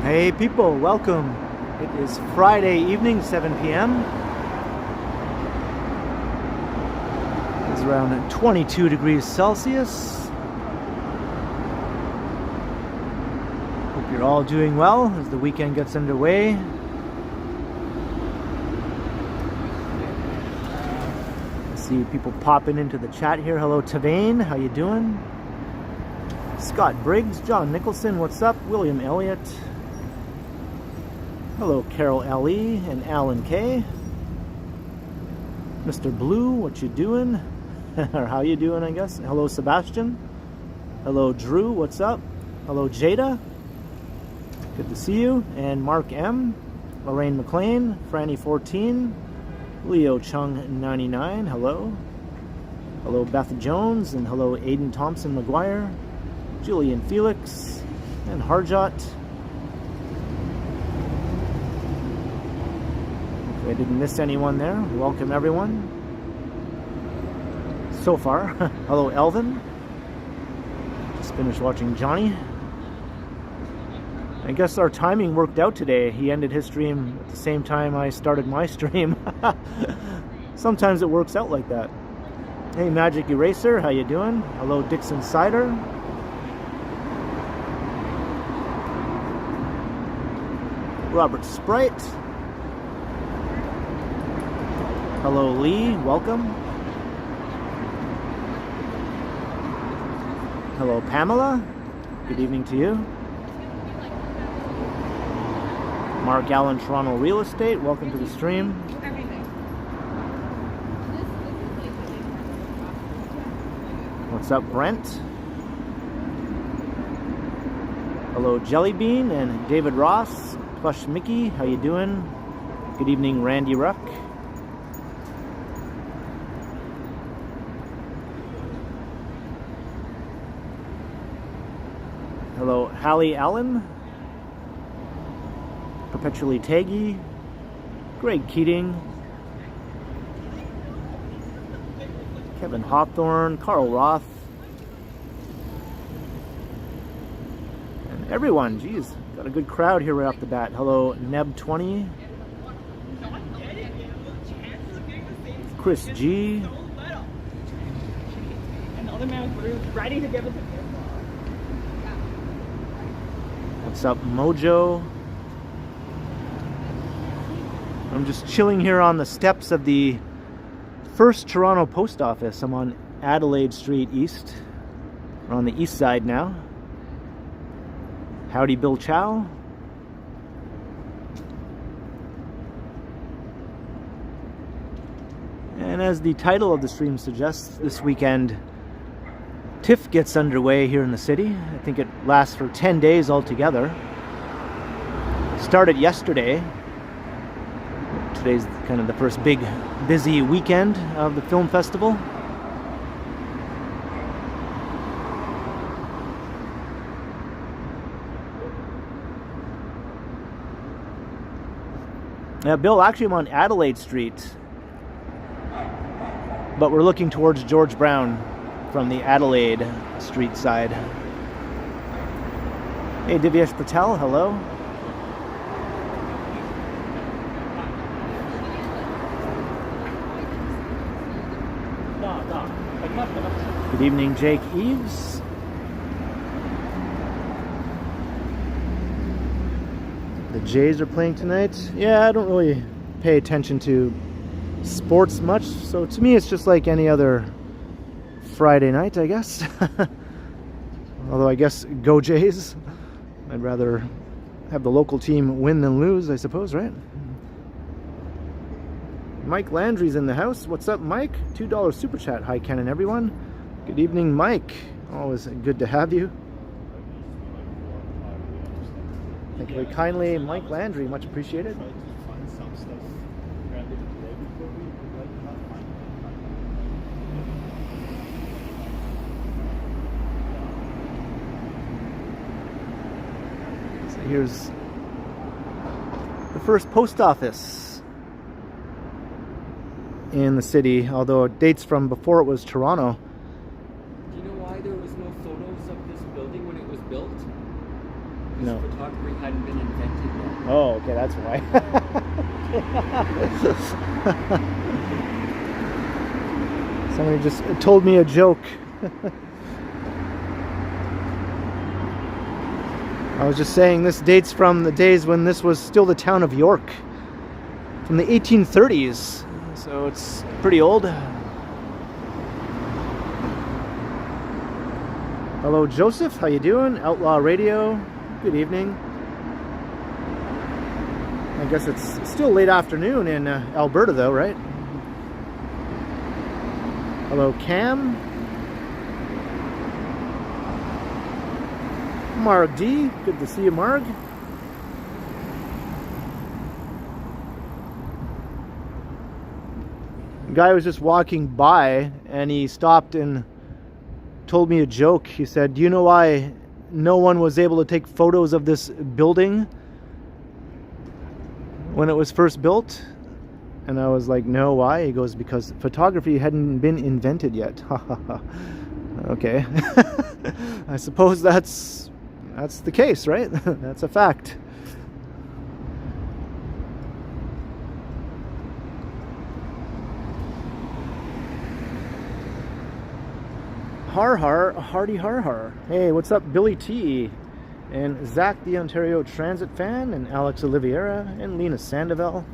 Hey people, welcome. It is Friday evening, 7 p.m. It's around 22 degrees Celsius. Hope you're all doing well as the weekend gets underway. I see people popping into the chat here. Hello Tavane, how you doing? Scott Briggs, John Nicholson, what's up? William Elliott. Hello, Carol L.E. and Alan K. Mr. Blue, what you doing? Or how you doing, I guess. Hello, Sebastian. Hello, Drew, what's up? Hello, Jada. Good to see you. And Mark M. Lorraine McLean. Franny 14. Leo Chung 99. Hello. Hello, Beth Jones. And hello, Aiden Thompson McGuire. Julian Felix. And Harjot. I didn't miss anyone there. Welcome everyone. So far. Hello Elvin. Just finished watching Johnny. I guess our timing worked out today. He ended his stream at the same time I started my stream. Sometimes it works out like that. Hey Magic Eraser, how you doing? Hello Dixon Cider. Robert Sprite. Hello Lee, welcome. Hello Pamela, good evening to you. Mark Allen, Toronto Real Estate, welcome to the stream. What's up Brent? Hello Jellybean and David Ross, Plush Mickey, how you doing? Good evening Randy Ruck. Hello, Hallie Allen, Perpetually Taggy, Greg Keating, Kevin Hawthorne, Carl Roth, and everyone. Geez, got a good crowd here right off the bat. Hello, Neb20, Chris G. Another man ready to give it to him. What's up, Mojo? I'm just chilling here on the steps of the first Toronto post office. I'm on Adelaide Street East. We're on the east side now. Howdy, Bill Chow. And as the title of the stream suggests, this weekend TIFF gets underway here in the city. I think it lasts for 10 days altogether. Started yesterday. Today's kind of the first big busy weekend of the film festival. Now, Bill, actually I'm on Adelaide Street, but we're looking towards George Brown from the Adelaide Street side. Hey Divyesh Patel, hello. Good evening Jake Eves. The Jays are playing tonight. Yeah, I don't really pay attention to sports much, so to me it's just like any other Friday night, I guess. Although I guess go Jays. I'd rather have the local team win than lose, I suppose, right? Mike Landry's in the house. What's up, Mike? $2 super chat. Hi, Ken and everyone. Good evening, Mike. Always good to have you. Thank you very kindly, Mike Landry. Much appreciated. Here's the first post office in the city, although it dates from before it was Toronto. Do you know why there was no photos of this building when it was built? No. Photography hadn't been invented that's why. Somebody just told me a joke. I was just saying this dates from the days when this was still the town of York, from the 1830s, so it's pretty old. Hello Joseph, how you doing? Outlaw Radio, good evening. I guess it's still late afternoon in Alberta though, right? Hello Cam. Marg D, good to see you, Marg. The guy was just walking by and he stopped and told me a joke. He said, "Do you know why no one was able to take photos of this building when it was first built?" And I was like, "No, why?" He goes, "Because photography hadn't been invented yet." Okay. I suppose that's the case, right? That's a fact. Har har, hardy har har. Hey, what's up, Billy T? And Zach the Ontario Transit fan, and Alex Oliveira, and Lena Sandoval.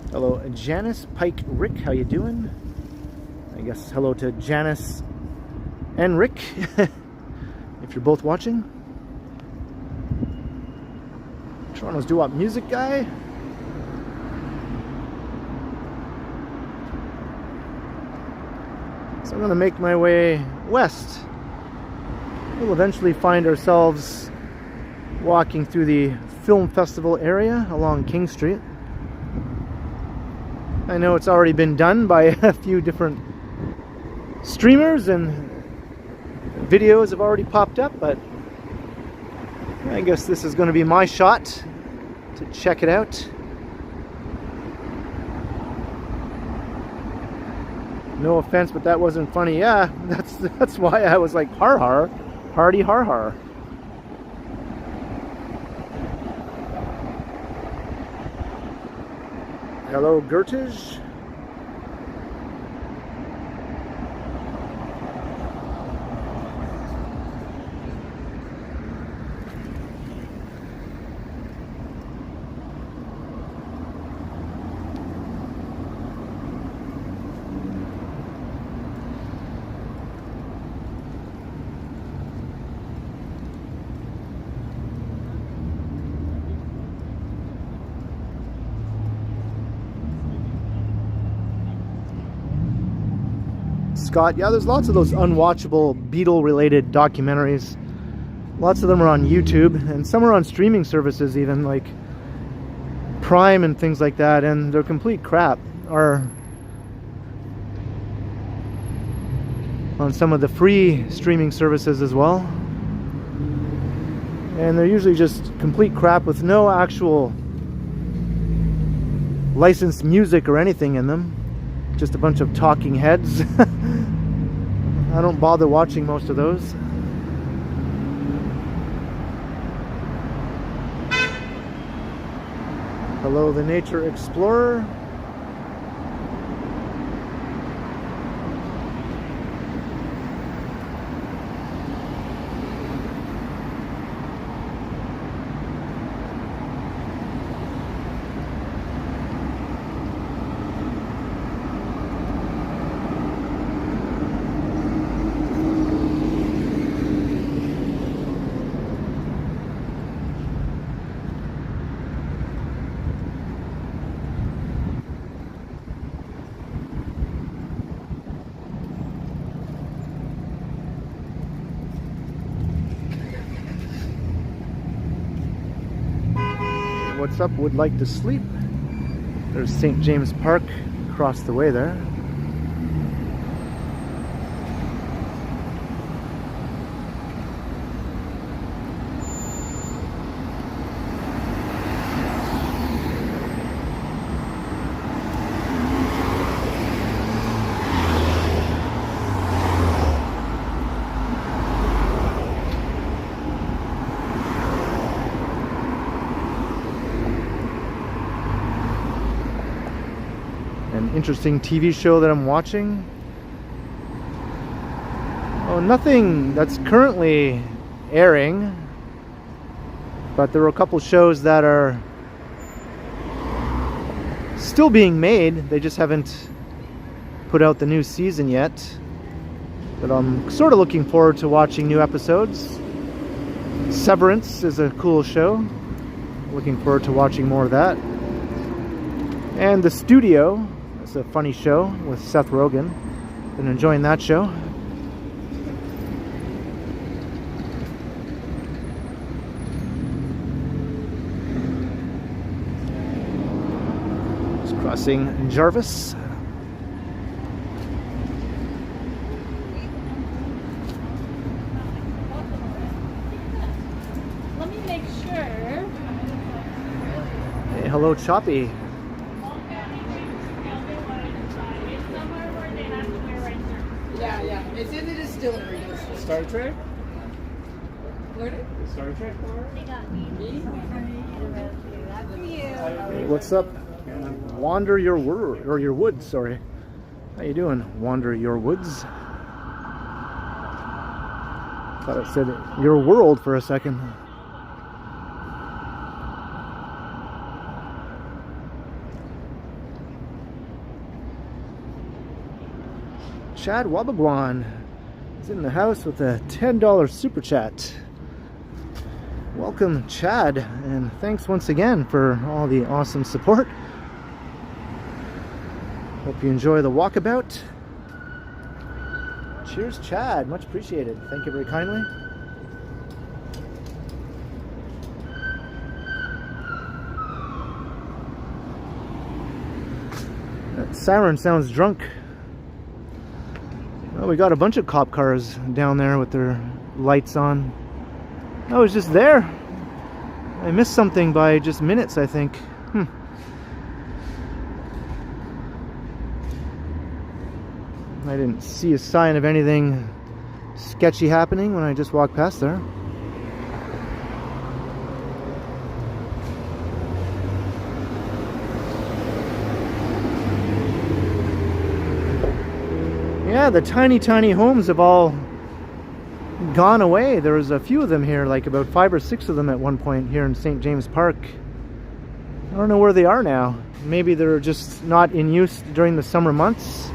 Hello, Janice Pike Rick, how you doing? I guess hello to Janice and Rick, if you're both watching. Toronto's doo-wop music guy. So I'm going to make my way west. We'll eventually find ourselves walking through the film festival area along King Street. I know it's already been done by a few different streamers and videos have already popped up, but I guess this is going to be my shot to check it out. No offense, but that wasn't funny. Yeah, that's why I was like, har har, hardy har har. Hello, Gertish. Scott, yeah, there's lots of those unwatchable Beetle-related documentaries. Lots of them are on YouTube, and some are on streaming services even, like Prime and things like that, and they're complete crap. Or on some of the free streaming services as well. And they're usually just complete crap with no actual licensed music or anything in them. Just a bunch of talking heads. I don't bother watching most of those. Hello, the Nature Explorer. What's up, would like to sleep? There's St. James Park across the way there. an interesting TV show that I'm watching. Oh, nothing that's currently airing, but there are a couple shows that are still being made. They just haven't put out the new season yet, but I'm sort of looking forward to watching new episodes. Severance is a cool show. Looking forward to watching more of that. And The Studio, it's a funny show with Seth Rogen. Been enjoying that show. Just crossing Jarvis. Let me make sure. Hey, hello, Choppy. Yeah. It's in the distillery. Star Trek? Pardon? Star Trek bar? They got me. That's for you. Hey, what's up? Wander your world, or your woods, sorry. How you doing? Wander your woods. Thought it said your world for a second. Chad Wabagwan is in the house with a $10 super chat. Welcome, Chad, and thanks once again for all the awesome support. Hope you enjoy the walkabout. Cheers, Chad. Much appreciated. Thank you very kindly. That siren sounds drunk. Well, we got a bunch of cop cars down there with their lights on. I was just there. I missed something by just minutes, I think. I didn't see a sign of anything sketchy happening when I just walked past there. Yeah, the tiny homes have all gone away. There was a few of them here, like about 5 or 6 of them at one point here in St. James Park. I don't know where they are now. Maybe they're just not in use during the summer months.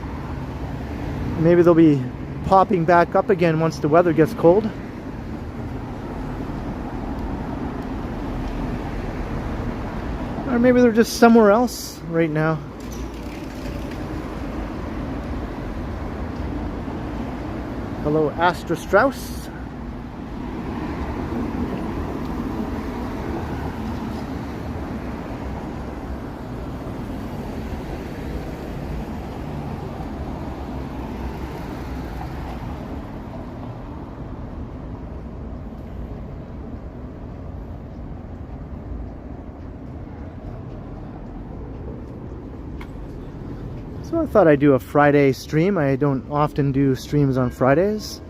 Maybe they'll be popping back up again once the weather gets cold. Or maybe they're just somewhere else right now. Hello, Astra Strauss. So I thought I'd do a Friday stream. I don't often do streams on Fridays.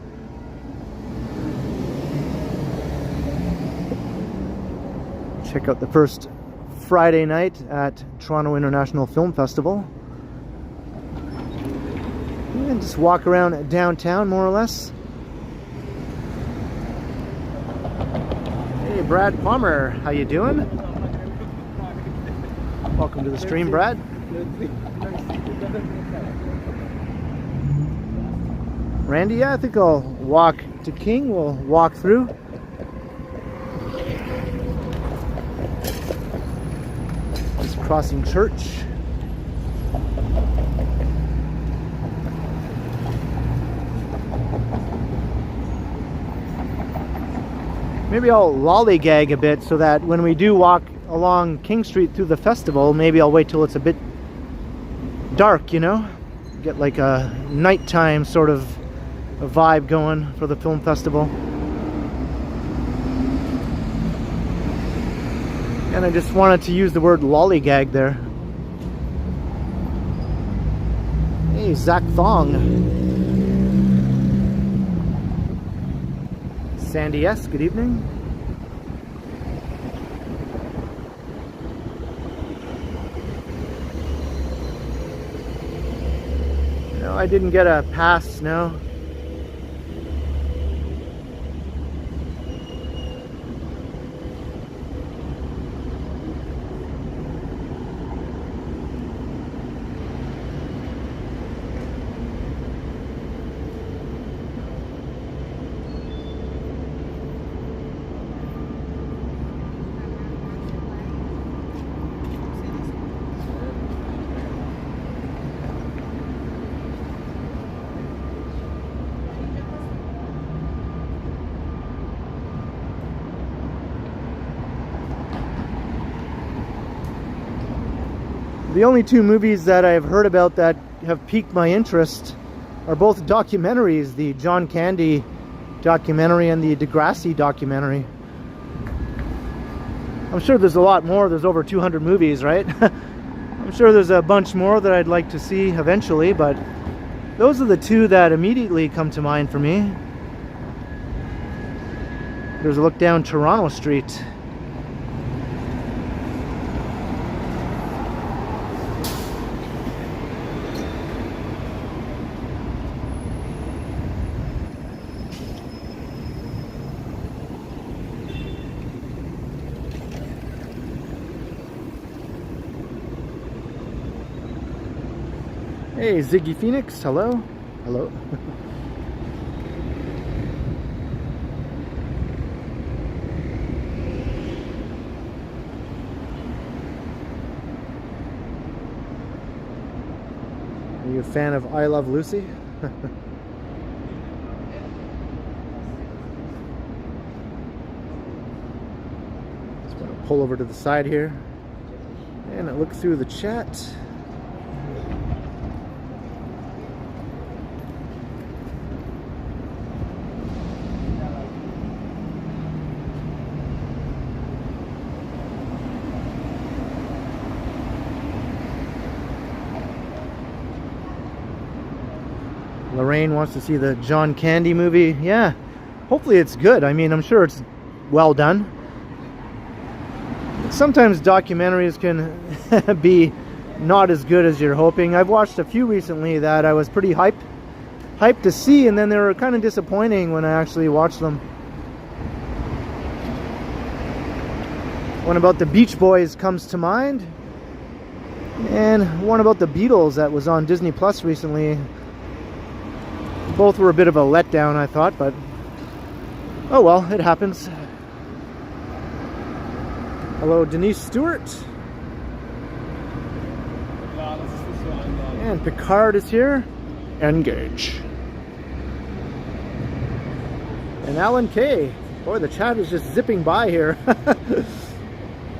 Check out the first Friday night at Toronto International Film Festival. And just walk around downtown more or less. Hey, Brad Palmer, how you doing? Welcome to the stream, Brad. Randy, yeah, I think I'll walk to King. We'll walk through. Just crossing Church. Maybe I'll lollygag a bit so that when we do walk along King Street through the festival, maybe I'll wait till it's a bit dark, you know? Get like a nighttime sort of a vibe going for the film festival. And I just wanted to use the word lollygag there. Hey, Zach Thong. Sandy S, good evening. I didn't get a pass, no. The only two movies that I've heard about that have piqued my interest are both documentaries, the John Candy documentary and the Degrassi documentary. I'm sure there's a lot more. There's over 200 movies, right? I'm sure there's a bunch more that I'd like to see eventually, but those are the two that immediately come to mind for me. There's a look down Toronto Street. Hey, Ziggy Phoenix, hello. Hello. Are you a fan of I Love Lucy? Just want to pull over to the side here and look through the chat. Lorraine wants to see the John Candy movie. Yeah, hopefully it's good. I mean, I'm sure it's well done. Sometimes documentaries can be not as good as you're hoping. I've watched a few recently that I was pretty hyped to see, and then they were kind of disappointing when I actually watched them. One about the Beach Boys comes to mind, and one about the Beatles that was on Disney Plus recently. Both were a bit of a letdown, I thought, but oh well, it happens. Hello, Denise Stewart. And Picard is here. Engage. And Alan K. Boy, the chat is just zipping by here.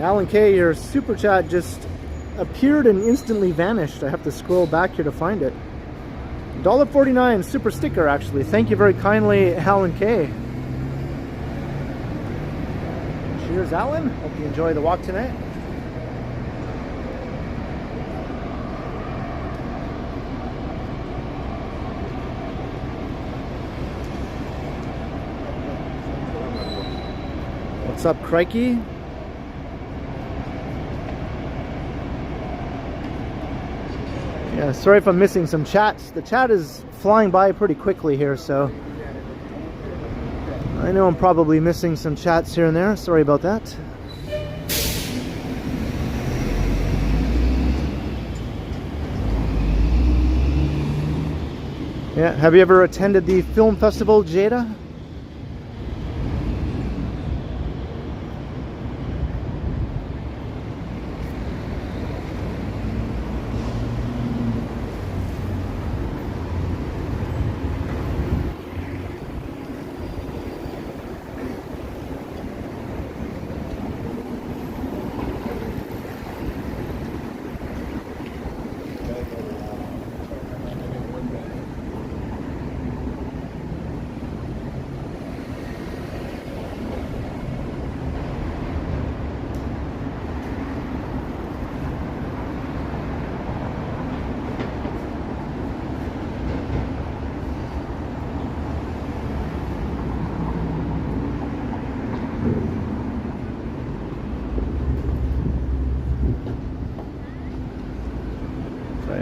Alan K., your super chat just appeared and instantly vanished. I have to scroll back here to find it. $1.49 super sticker, actually. Thank you very kindly, Alan K. Cheers, Alan. Hope you enjoy the walk tonight. What's up, Crikey? Yeah, sorry if I'm missing some chats. The chat is flying by pretty quickly here, so I know I'm probably missing some chats here and there. Sorry about that. Yeah, have you ever attended the film festival, Jada?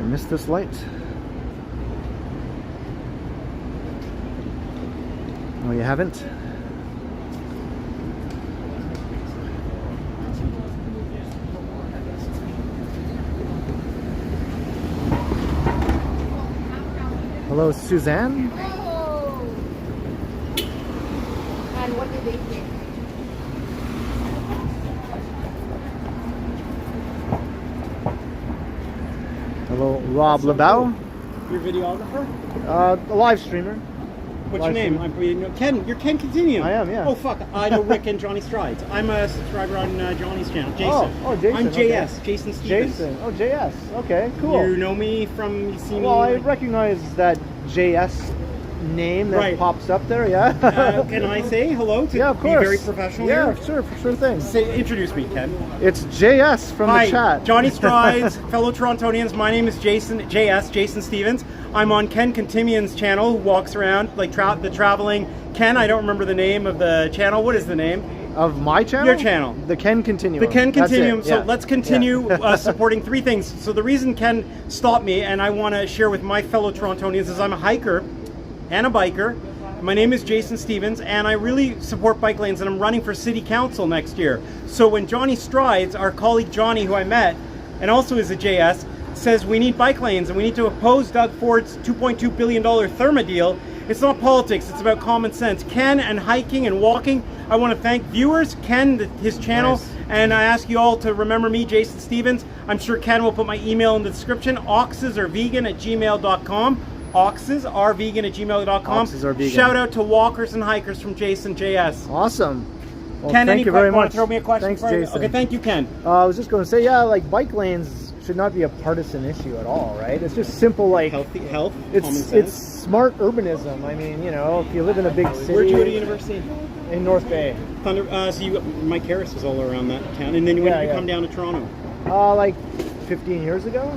Missed this light. Oh, you haven't? Hello, Suzanne. Oh. And what did they think? Hello, Rob LeBeau. Your videographer? A live streamer. What's your name? I'm Ken. You're Ken Continuum. I am, yeah. Oh fuck! I know Rick and Johnny Strides. I'm a subscriber on Johnny's channel. Jason. Oh, Jason. I'm JS. Okay. Jason Stevens. Jason. Oh, JS. Okay, cool. You know me from? You see me? Well, I like, recognize that JS name that Right. pops up there. Yeah. can I say hello to Yeah, of be course. very professional Yeah, here? sure thing. Introduce me, Ken. It's JS from Hi, the chat. Johnny Strides, fellow Torontonians. My name is Jason, Jason Stevens. I'm on Ken Continuum's channel, who walks around like the traveling Ken. I don't remember the name of the channel. What is the name? Of my channel? Your channel. The Ken Continuum. The Ken That's Continuum. it, So yeah. let's continue Yeah. supporting three things. So the reason Ken stopped me, and I want to share with my fellow Torontonians, is I'm a hiker and a biker. My name is Jason Stevens, and I really support bike lanes, and I'm running for city council next year. So when Johnny Strides, our colleague Johnny, who I met, and also is a JS, says we need bike lanes and we need to oppose Doug Ford's $2.2 billion Therma deal, it's not politics, it's about common sense. Ken and hiking and walking, I want to thank viewers, Ken, his channel, Nice. and I ask you all to remember me, Jason Stevens. I'm sure Ken will put my email in the description, oxesarvegan@gmail.com. oxesarvegan@gmail.com. Oxes are vegan. Shout out to walkers and hikers from Jason JS. Awesome. Well, Ken, thank you very wanna much. throw me a question? Thanks, before I- Jason. Okay, thank you, Ken. I was just going to say, yeah, like bike lanes should not be a partisan issue at all, right? It's just simple, like Health, common sense. it's smart urbanism. I mean, you know, if you live in a big city. Where'd you go to university? In North Bay. Thunder. So Mike Harris was all around that town, and then when did you Yeah. come down to Toronto? Like 15 years ago.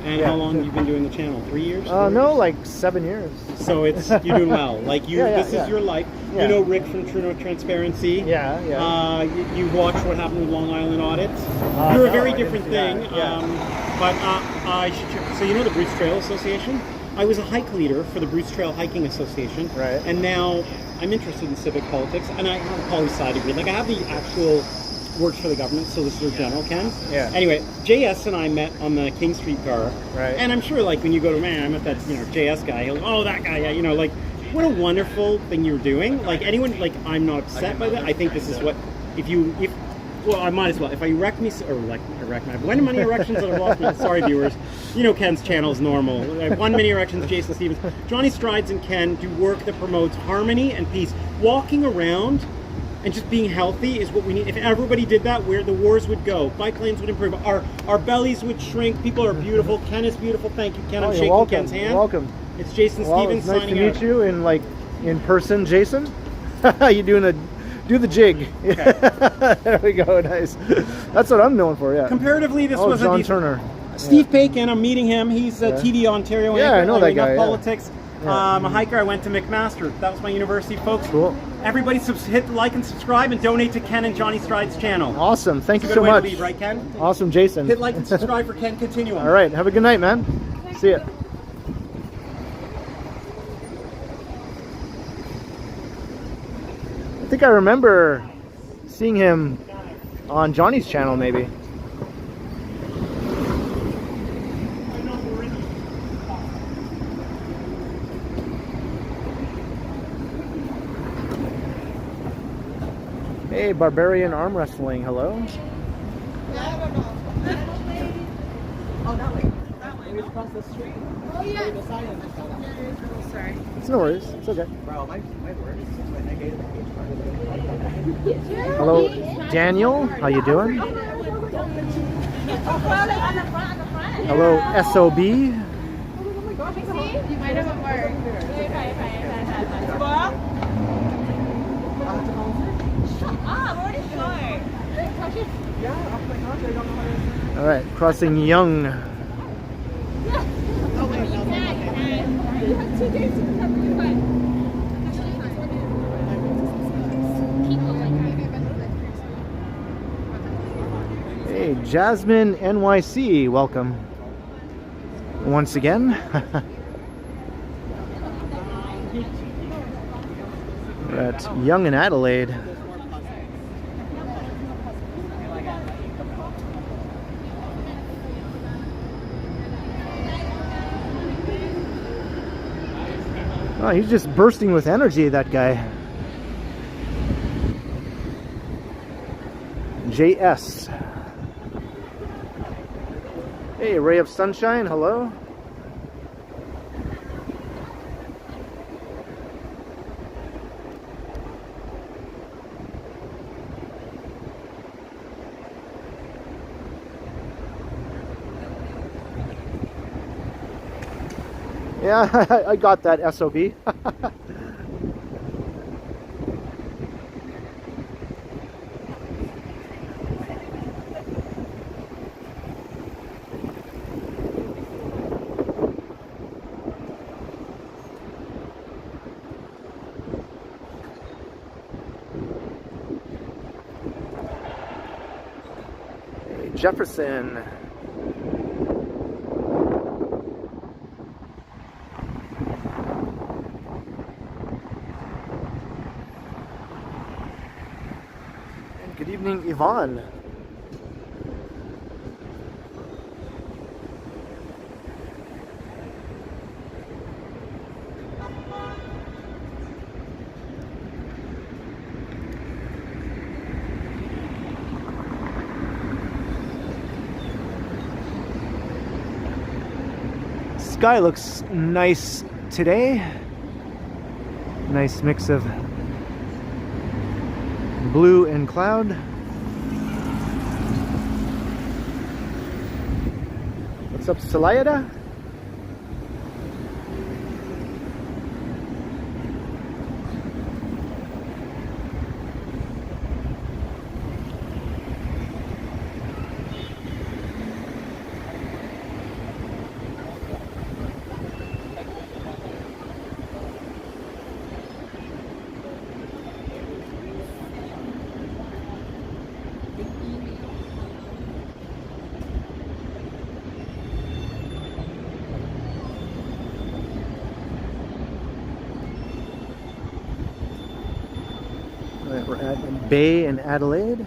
And Yeah. how long have you been doing the channel? 3 years? No, like 7 years. So you're doing well. Like this is your life. Yeah. You know Rick from True North Transparency. Yeah. You watched what happened with Long Island audits. You're No, a very I different didn't thing. see that. I should. So you know the Bruce Trail Association? I was a hike leader for the Bruce Trail Hiking Association. Right. And now I'm interested in civic politics, and I have a poli-sci degree. Like I have the actual works for the government, Solicitor General, Ken. Yeah. Anyway, JS and I met on the King Street car. Right. And I'm sure, like, when you go to, man, I met that, JS guy. He'll, oh, that guy, yeah, like, what a wonderful thing you're doing. Like, anyone, like, I'm not upset by that. I think this is what, well, I might as well. If I erect me, or erect my, when many erections that I've lost me, sorry, viewers. You know Ken's channel is normal. One mini erections, Jason Stevens. Johnny Strides and Ken do work that promotes harmony and peace. Walking around and just being healthy is what we need. If everybody did that, where the wars would go, bike lanes would improve, our bellies would shrink. People are beautiful. Ken is beautiful. Thank you, Ken. I'm you're shaking welcome. Ken's hand. You're welcome. It's Jason Well, Stevens it's nice signing to meet out. you in person, Jason. You do the jig. Okay. There we go. Nice. That's what I'm known for. Yeah. Comparatively, this was John a Turner. Steve Bacon, I'm meeting him. He's a Yeah. TD Ontario Yeah, anchor. I know that enough guy, yeah. politics. Yeah. I'm a hiker. I went to McMaster. That was my university, folks. Cool. Everybody hit like and subscribe and donate to Ken and Johnny Strides' channel. Awesome. Thank It's you a good so way much. to leave, right, Ken? Awesome, Jason. Hit like and subscribe for Ken Continuum. All right. Have a good night, man. See ya. I think I remember seeing him on Johnny's channel, maybe. Hey, Barbarian Arm Wrestling, hello. Oh, that way. That way. Across the street. Oh, yeah. The sign on this side. Sorry. It's no worries, it's okay. Bro, my word is when I gave the page Hello, Daniel, how you doing? Hello, SOB. You might have a mark. All right, crossing Young. Hey, Jasmine NYC, welcome once again. We're at Young and Adelaide. Oh, he's just bursting with energy, that guy. JS. Hey, ray of sunshine, hello. Yeah, I got that SOB. Jefferson. And good evening, Yvonne. Sky looks nice today. Nice mix of blue and cloud. What's up, Salayada? We're at Bay in Adelaide.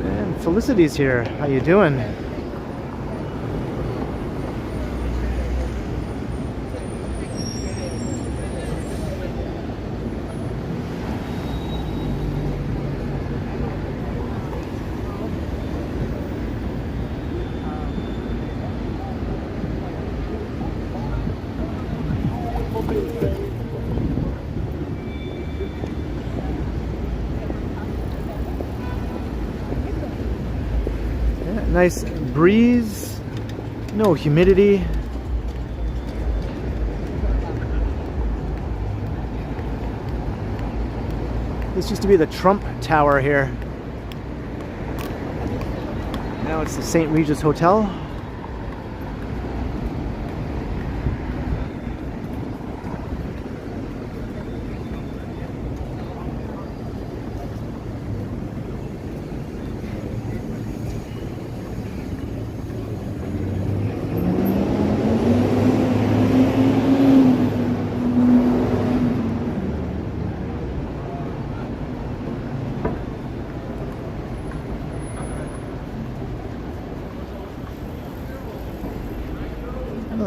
And Felicity's here. How you doing? Nice breeze, no humidity. This used to be the Trump Tower here. Now it's the St. Regis Hotel.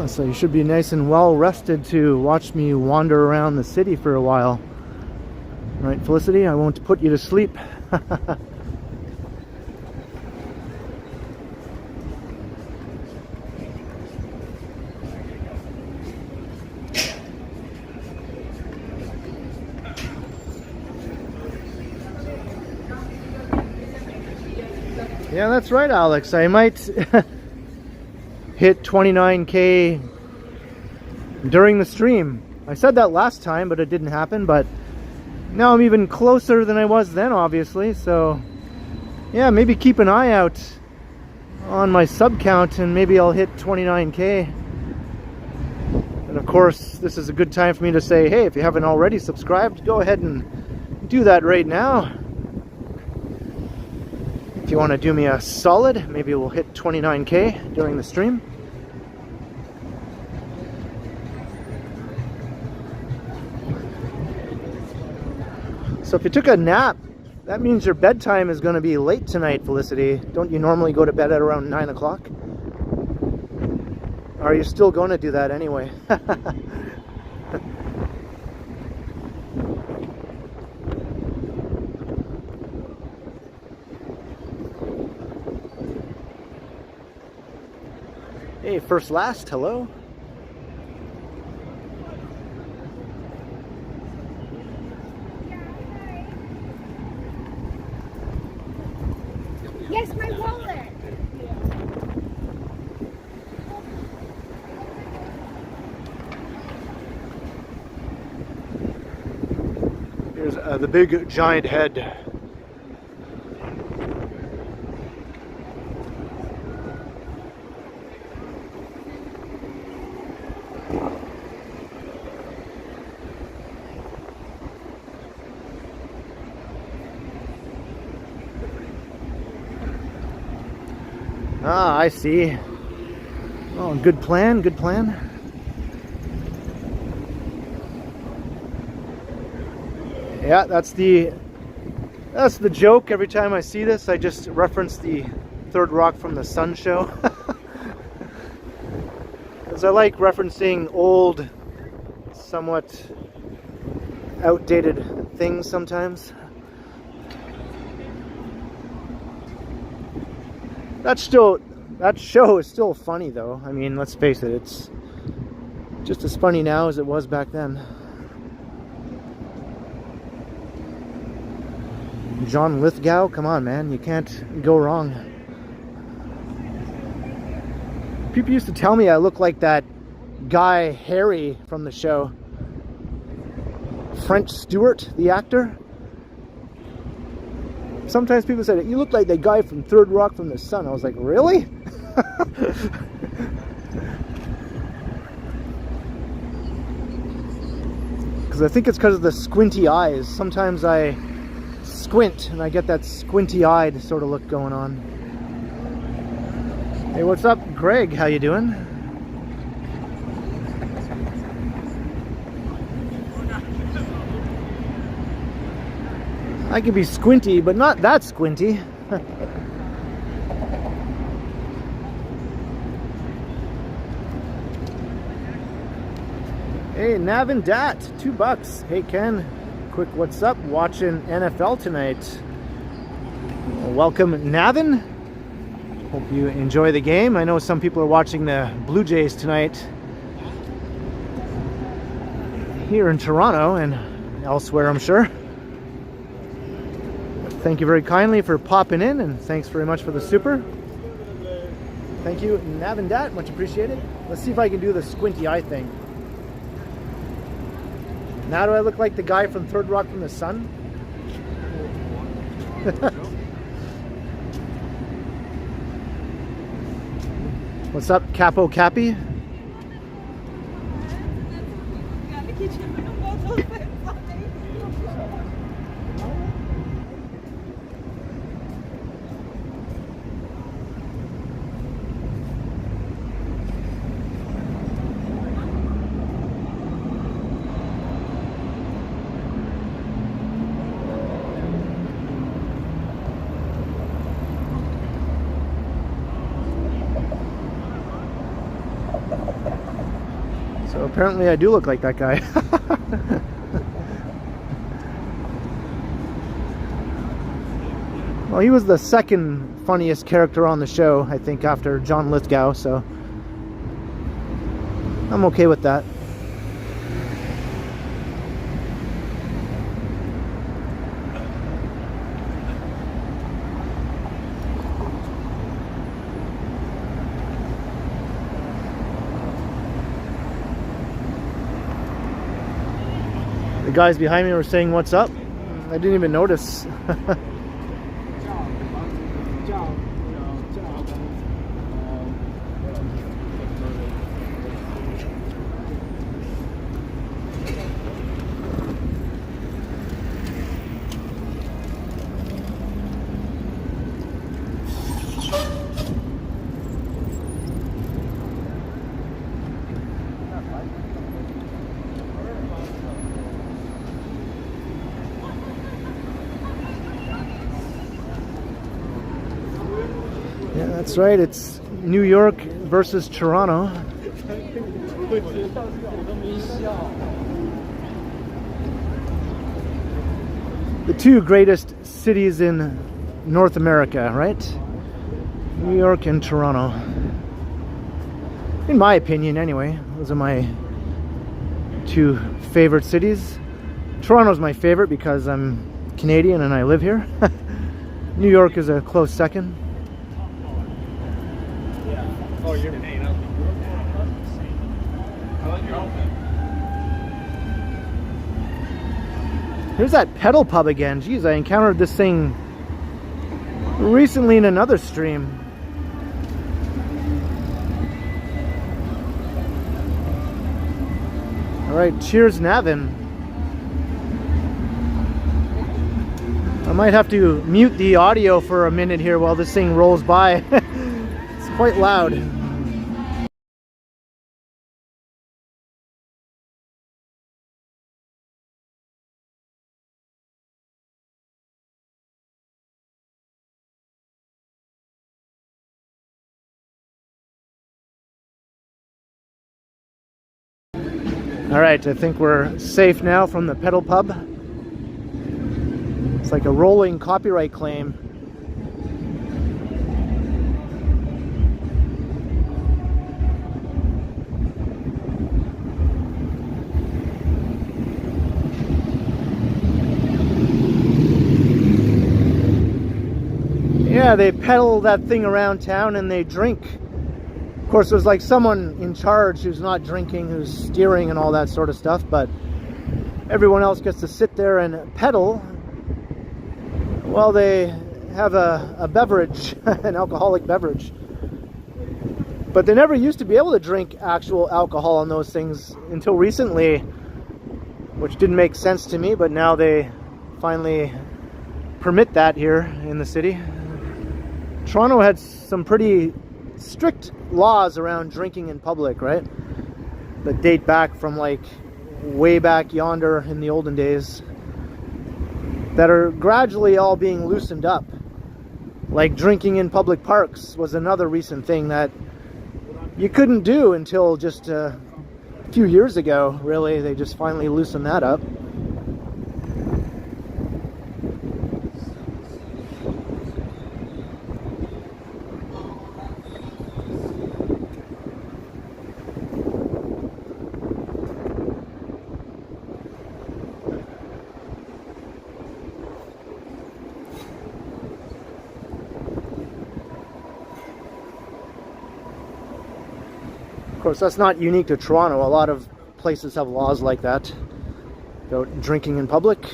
So you should be nice and well rested to watch me wander around the city for a while. Right, Felicity? I won't put you to sleep. Yeah, that's right, Alex. I might hit 29K during the stream. I said that last time, but it didn't happen. But now I'm even closer than I was then, obviously. So yeah, maybe keep an eye out on my sub count, and maybe I'll hit 29K. And of course, this is a good time for me to say, hey, if you haven't already subscribed, go ahead and do that right now. If you want to do me a solid, maybe we'll hit 29K during the stream. So if you took a nap, that means your bedtime is going to be late tonight, Felicity. Don't you normally go to bed at around 9 o'clock? Or are you still going to do that anyway? Hey, first last, hello. Yes, my wallet. Here's the big giant head. Ah, I see. Oh, good plan, good plan. Yeah, that's the joke. Every time I see this, I just reference the Third Rock from the Sun show. Because I like referencing old, somewhat outdated things sometimes. That show is still funny though. I mean, let's face it, it's just as funny now as it was back then. John Lithgow, come on man, you can't go wrong. People used to tell me I look like that guy Harry from the show. French Stewart, the actor. Sometimes people said, you look like that guy from Third Rock from the Sun. I was like, really? Because I think it's because of the squinty eyes. Sometimes I squint and I get that squinty-eyed sort of look going on. Hey, what's up, Greg? How you doing? I can be squinty, but not that squinty. Hey, Navin Dat, $2. Hey, Ken, quick what's up? Watching NFL tonight. Welcome, Navin. Hope you enjoy the game. I know some people are watching the Blue Jays tonight here in Toronto and elsewhere, I'm sure. Thank you very kindly for popping in, and thanks very much for the super. Thank you, Navin Dat, much appreciated. Let's see if I can do the squinty eye thing. Now do I look like the guy from Third Rock from the Sun? What's up, Capo Cappy? So apparently I do look like that guy. Well, he was the second funniest character on the show, I think, after John Lithgow, so I'm okay with that. The guys behind me were saying what's up. I didn't even notice. Yeah, that's right. It's New York versus Toronto. The two greatest cities in North America, right? New York and Toronto. In my opinion, anyway. Those are my two favorite cities. Toronto's my favorite because I'm Canadian and I live here. New York is a close second. Oh, you're paying up. I like your outfit. Here's that pedal pub again. Jeez, I encountered this thing recently in another stream. Alright, cheers Navin. I might have to mute the audio for a minute here while this thing rolls by. It's quite loud. Alright, I think we're safe now from the pedal pub. It's like a rolling copyright claim. Yeah, they pedal that thing around town and they drink. Of course, there's like someone in charge who's not drinking, who's steering and all that sort of stuff, but everyone else gets to sit there and pedal while they have a beverage, an alcoholic beverage. But they never used to be able to drink actual alcohol on those things until recently, which didn't make sense to me, but now they finally permit that here in the city. Toronto had some pretty strict laws around drinking in public, right? That date back from like way back yonder in the olden days, that are gradually all being loosened up. Like drinking in public parks was another recent thing that you couldn't do until just a few years ago, really. They just finally loosened that up. Of course, that's not unique to Toronto. A lot of places have laws like that about drinking in public.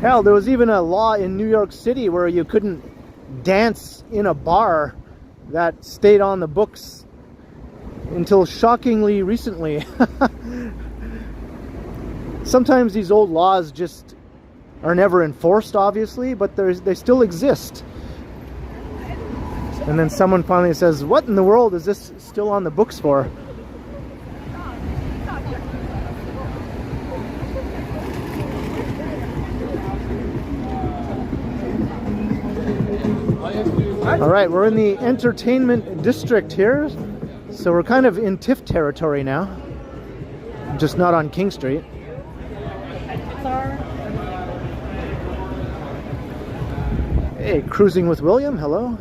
Hell, there was even a law in New York City where you couldn't dance in a bar. That stayed on the books until shockingly recently. Sometimes these old laws just are never enforced, obviously, but they still exist. And then someone finally says, what in the world is this still on the books for? Alright, we're in the entertainment district here, so we're kind of in TIFF territory now, just not on King Street. Hey, Cruising with William, hello.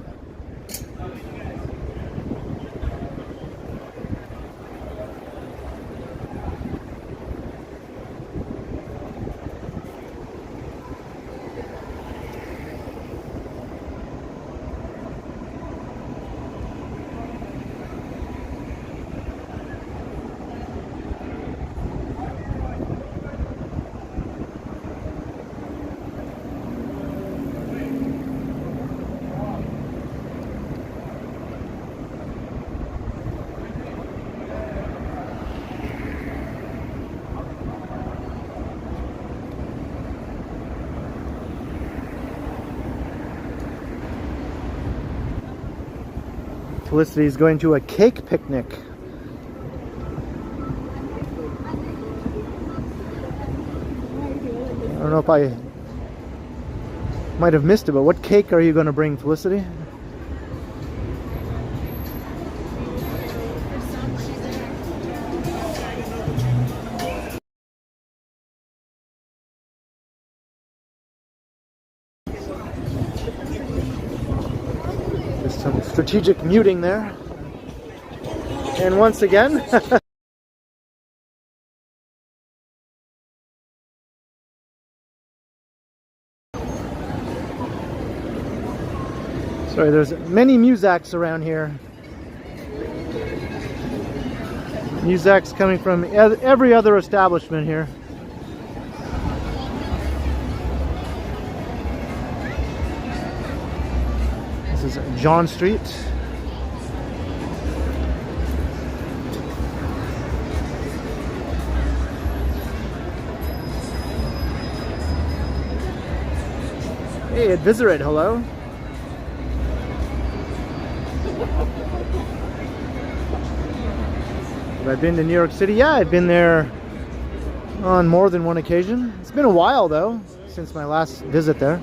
Felicity's going to a cake picnic. don't know if I might have missed it, but what cake are you going to bring, Felicity? Just some strategic muting there. And once again, sorry, there's many Muzaks around here. Muzaks coming from every other establishment here. This is John Street. Hey, Adviserate, hello. Have I been to New York City? Yeah, I've been there on more than one occasion. It's been a while though, since my last visit there.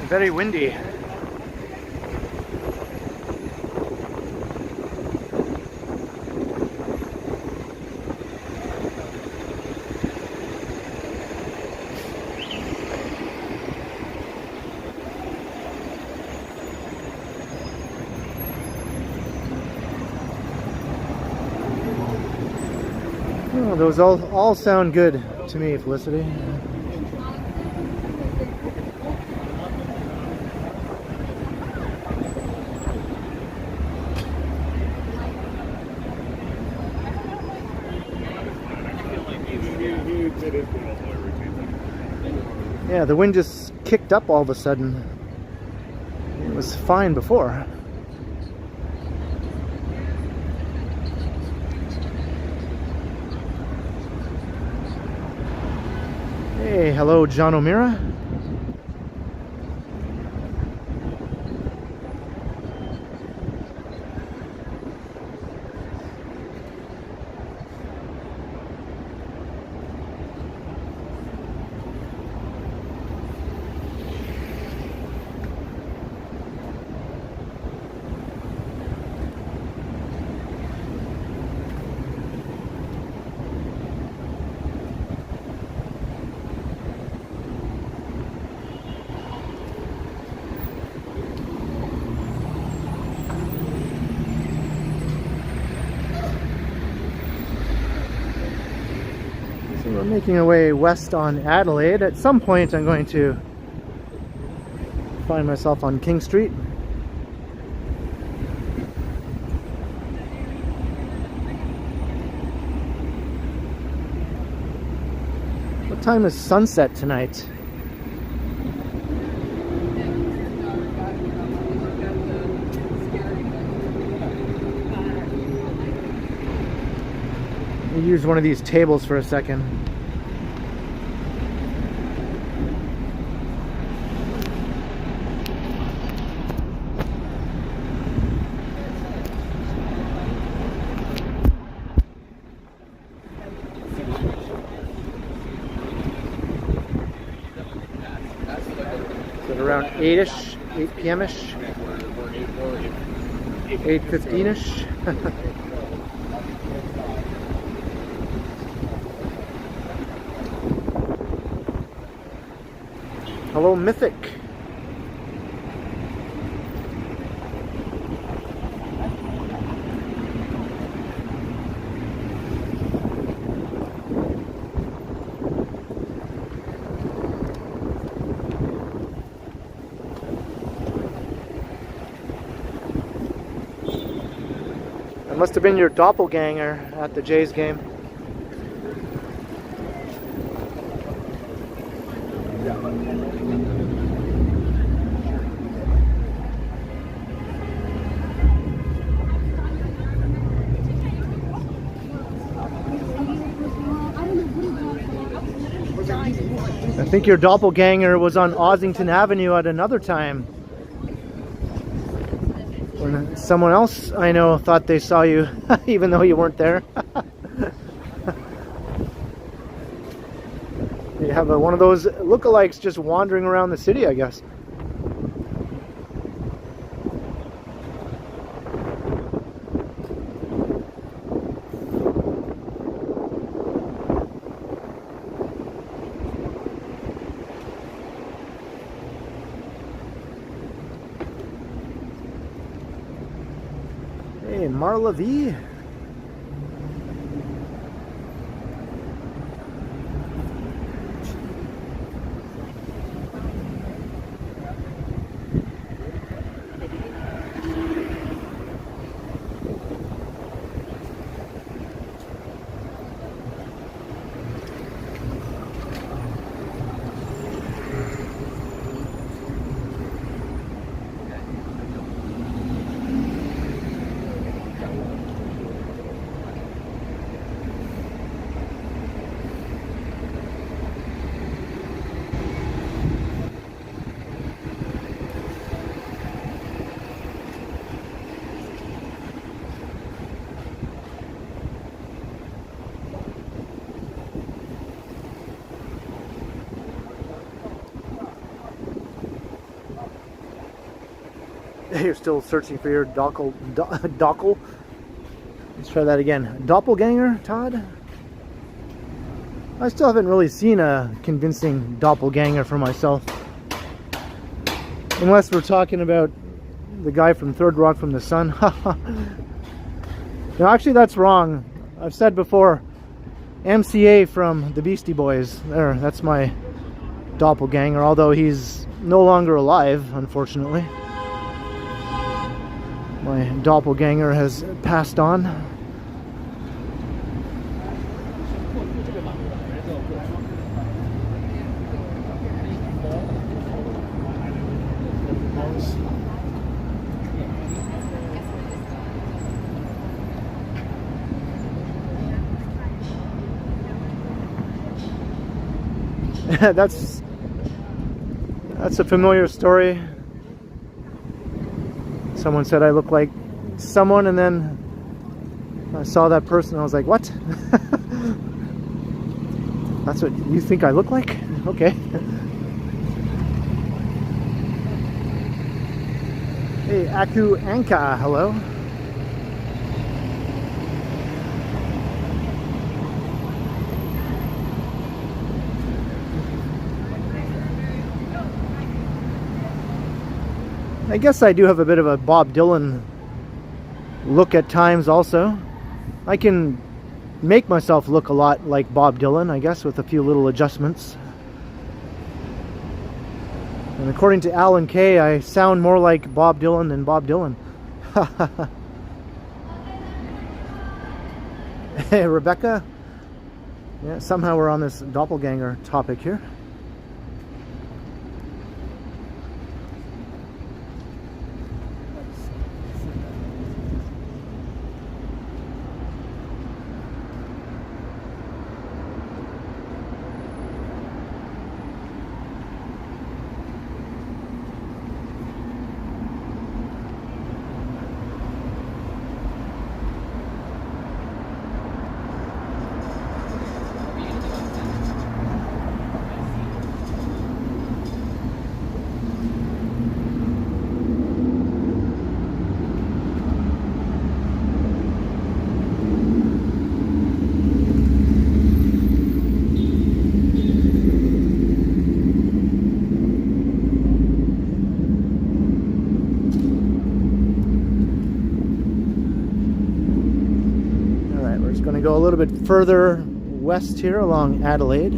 Very windy. Oh, those all sound good to me, Felicity. Yeah, the wind just kicked up all of a sudden. It was fine before. Hey, hello, John O'Meara. We're making our way west on Adelaide. At some point I'm going to find myself on King Street. What time is sunset tonight? Let me use one of these tables for a second. Around 8-ish, 8 p.m.-ish, 8:15-ish. Hello, Mythic. It must have been your doppelganger at the Jays game. think your doppelganger was on Ossington Avenue at another time. When someone else I know thought they saw you, even though you weren't there. You have one of those lookalikes just wandering around the city, I guess. Hey, Marla V. You're still searching for your dockle. Let's try that again. Doppelganger, Todd? I still haven't really seen a convincing doppelganger for myself. Unless we're talking about the guy from Third Rock from the Sun. No, actually that's wrong. I've said before, MCA from the Beastie Boys. There, that's my doppelganger, although he's no longer alive, unfortunately. My doppelganger has passed on. That's a familiar story. Someone said I look like someone, and then I saw that person and I was like, what? That's what you think I look like? Okay. Hey, Aku Anka, hello. I guess I do have a bit of a Bob Dylan look at times also. I can make myself look a lot like Bob Dylan, I guess, with a few little adjustments. And according to Alan Kay, I sound more like Bob Dylan than Bob Dylan. Hey, Rebecca. Yeah, somehow we're on this doppelganger topic here. Go a little bit further west here along Adelaide.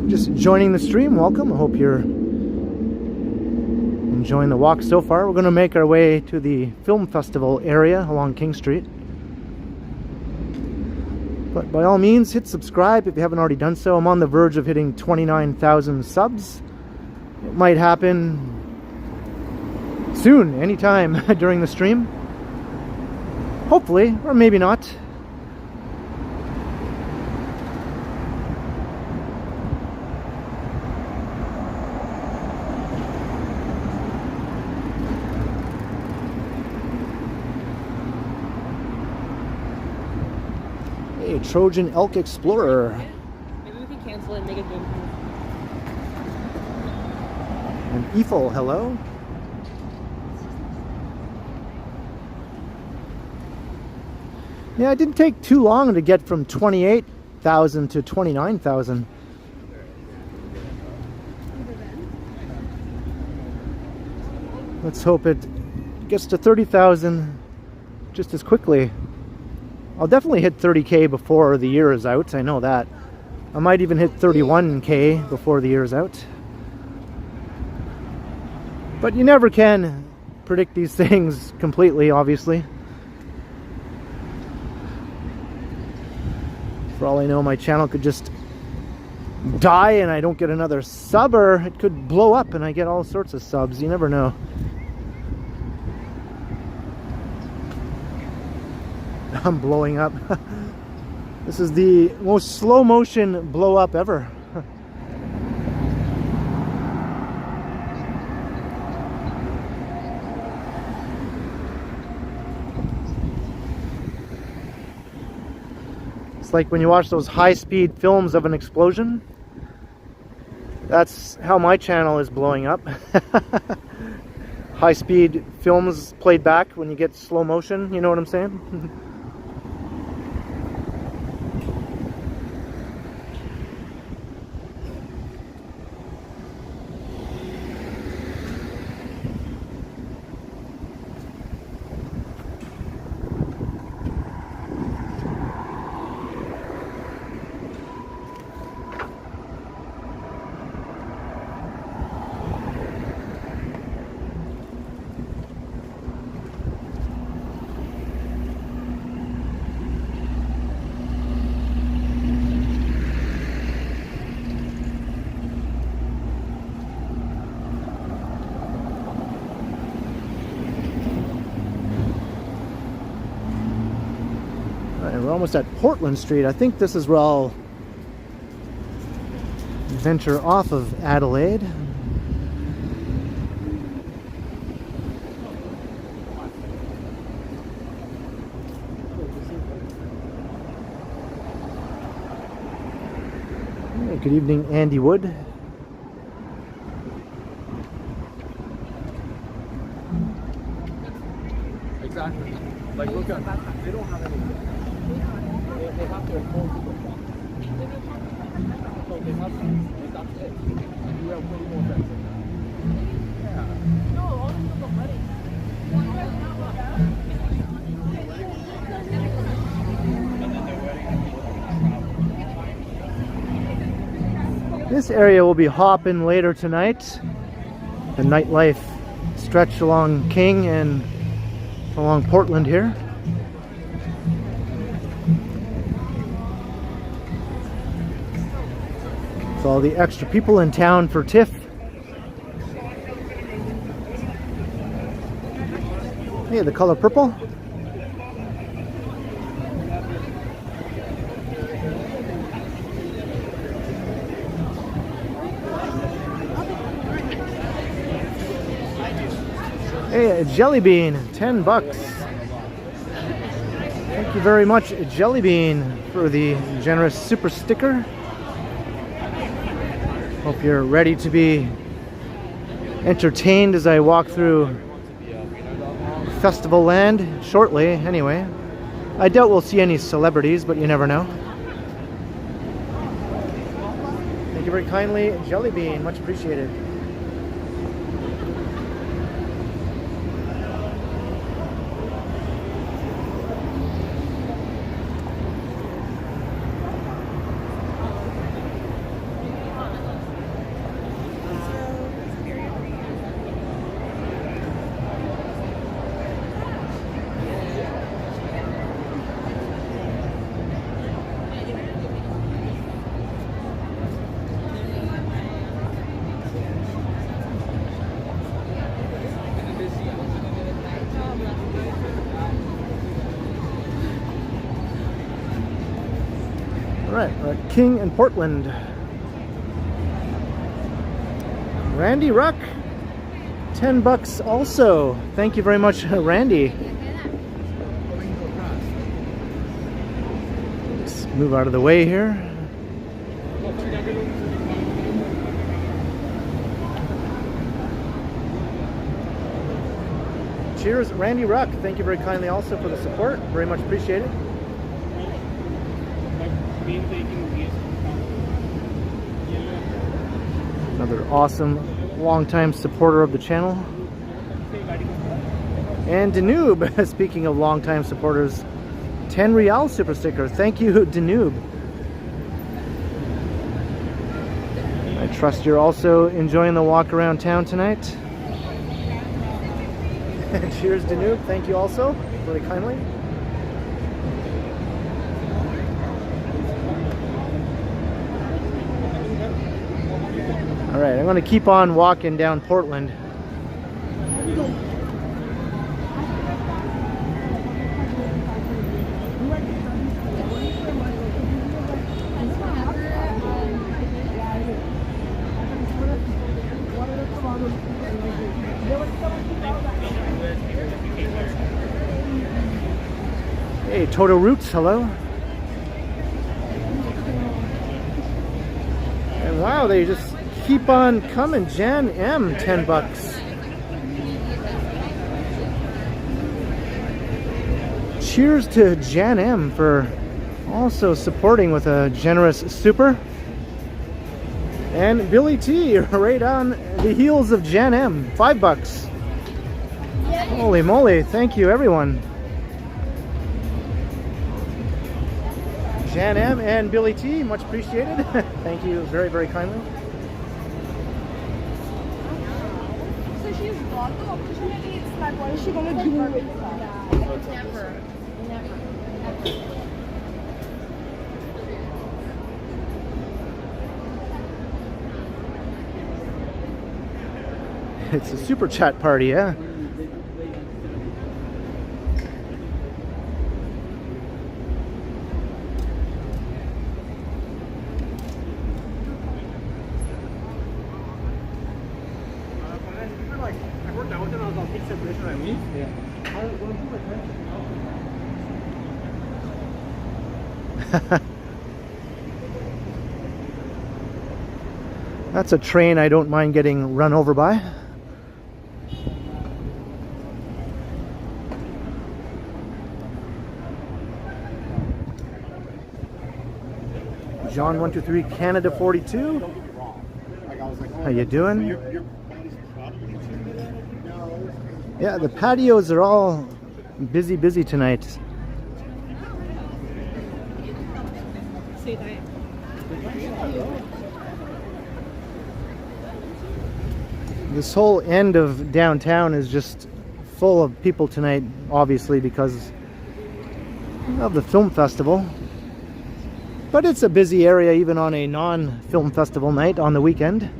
Just joining the stream, welcome. I hope you're enjoying the walk so far. We're going to make our way to the film festival area along King Street. But by all means, hit subscribe if you haven't already done so. I'm on the verge of hitting 29,000 subs. It might happen soon, anytime during the stream. Hopefully, or maybe not. Hey, Trojan Elk Explorer. Maybe we can cancel it and make a game. And Eiffel, hello. Yeah, it didn't take too long to get from 28,000 to 29,000. Let's hope it gets to 30,000 just as quickly. I'll definitely hit 30K before the year is out, I know that. I might even hit 31K before the year is out. But you never can predict these things completely, obviously. For all I know, my channel could just die and I don't get another sub, or it could blow up and I get all sorts of subs. You never know. I'm blowing up. This is the most slow motion blow up ever. It's like when you watch those high-speed films of an explosion. That's how my channel is blowing up. High-speed films played back when you get slow motion, you know what I'm saying? We're almost at Portland Street. I think this is where I'll venture off of Adelaide. Hey, good evening, Andy Wood. Exactly. Like, look at, they don't have any. They have to inform people. So they have to, that's it. You have 20 more seconds. Yeah. No, all the people ready. This area will be hopping later tonight. The nightlife stretch along King and along Portland here. With all the extra people in town for TIFF. Hey, the color purple. Hey, a jelly bean, 10 bucks. Thank you very much, Jelly Bean, for the generous super sticker. Hope you're ready to be entertained as I walk through Festival Land shortly, anyway. I doubt we'll see any celebrities, but you never know. Thank you very kindly, Jelly Bean, much appreciated. Alright, King in Portland. Randy Ruck, 10 bucks also. Thank you very much, Randy. Let's move out of the way here. Cheers, Randy Ruck. Thank you very kindly also for the support. Very much appreciated. Another awesome long-time supporter of the channel. And Danube, speaking of long-time supporters, 10 Real super sticker. Thank you, Danube. I trust you're also enjoying the walk around town tonight. Cheers, Danube. Thank you also, very kindly. All right, I'm going to keep on walking down Portland. Hey, Toto Roots, hello. And wow, they just keep on coming. Jan M, 10 bucks. Cheers to Jan M for also supporting with a generous super. And Billy T, right on the heels of Jan M, 5 bucks. Holy moly, thank you everyone. Jan M and Billy T, much appreciated. Thank you very, very kindly. So she's got the opportunity, it's like, what is she going to do with it? Never. It's a super chat party, yeah? That's a train I don't mind getting run over by. John 123 Canada 42. How you doing? Yeah, the patios are all busy tonight. This whole end of downtown is just full of people tonight, obviously because of the film festival. But it's a busy area even on a non-film festival night on the weekend.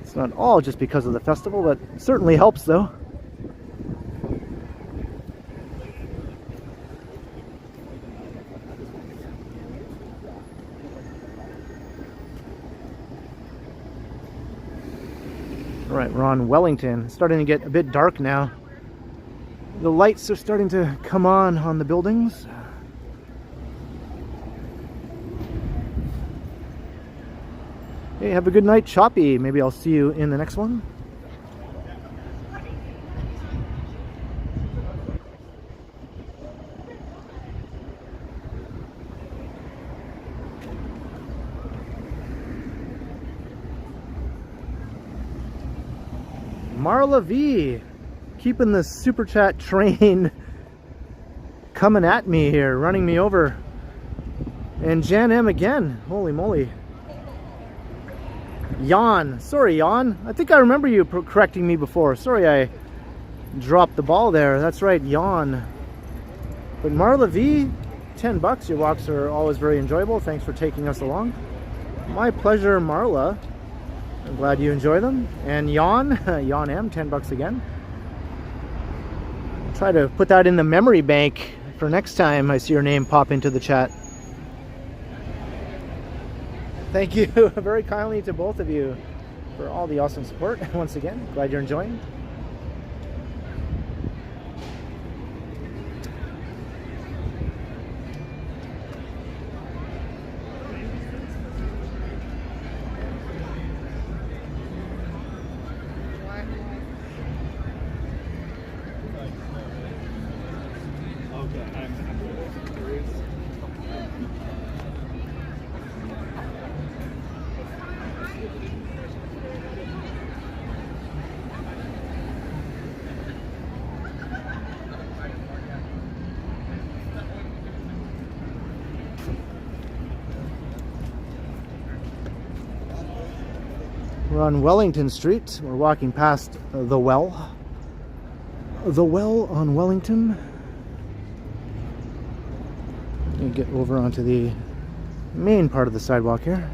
It's not all just because of the festival, but it certainly helps though. Alright, we're on Wellington. It's starting to get a bit dark now. The lights are starting to come on the buildings. Hey, have a good night, Choppy. Maybe I'll see you in the next one. Marla V, keeping the super chat train coming at me here, running me over. And Jan M again, holy moly. Jan, sorry Jan, I think I remember you correcting me before. Sorry I dropped the ball there, that's right, Jan. But Marla V, 10 bucks, your walks are always very enjoyable. Thanks for taking us along. My pleasure, Marla. I'm glad you enjoy them. And Jan, Jan M, 10 bucks again. Try to put that in the memory bank for next time I see your name pop into the chat. Thank you very kindly to both of you for all the awesome support. Once again, glad you're enjoying. We're on Wellington Street. We're walking past the well. The well on Wellington. And get over onto the main part of the sidewalk here.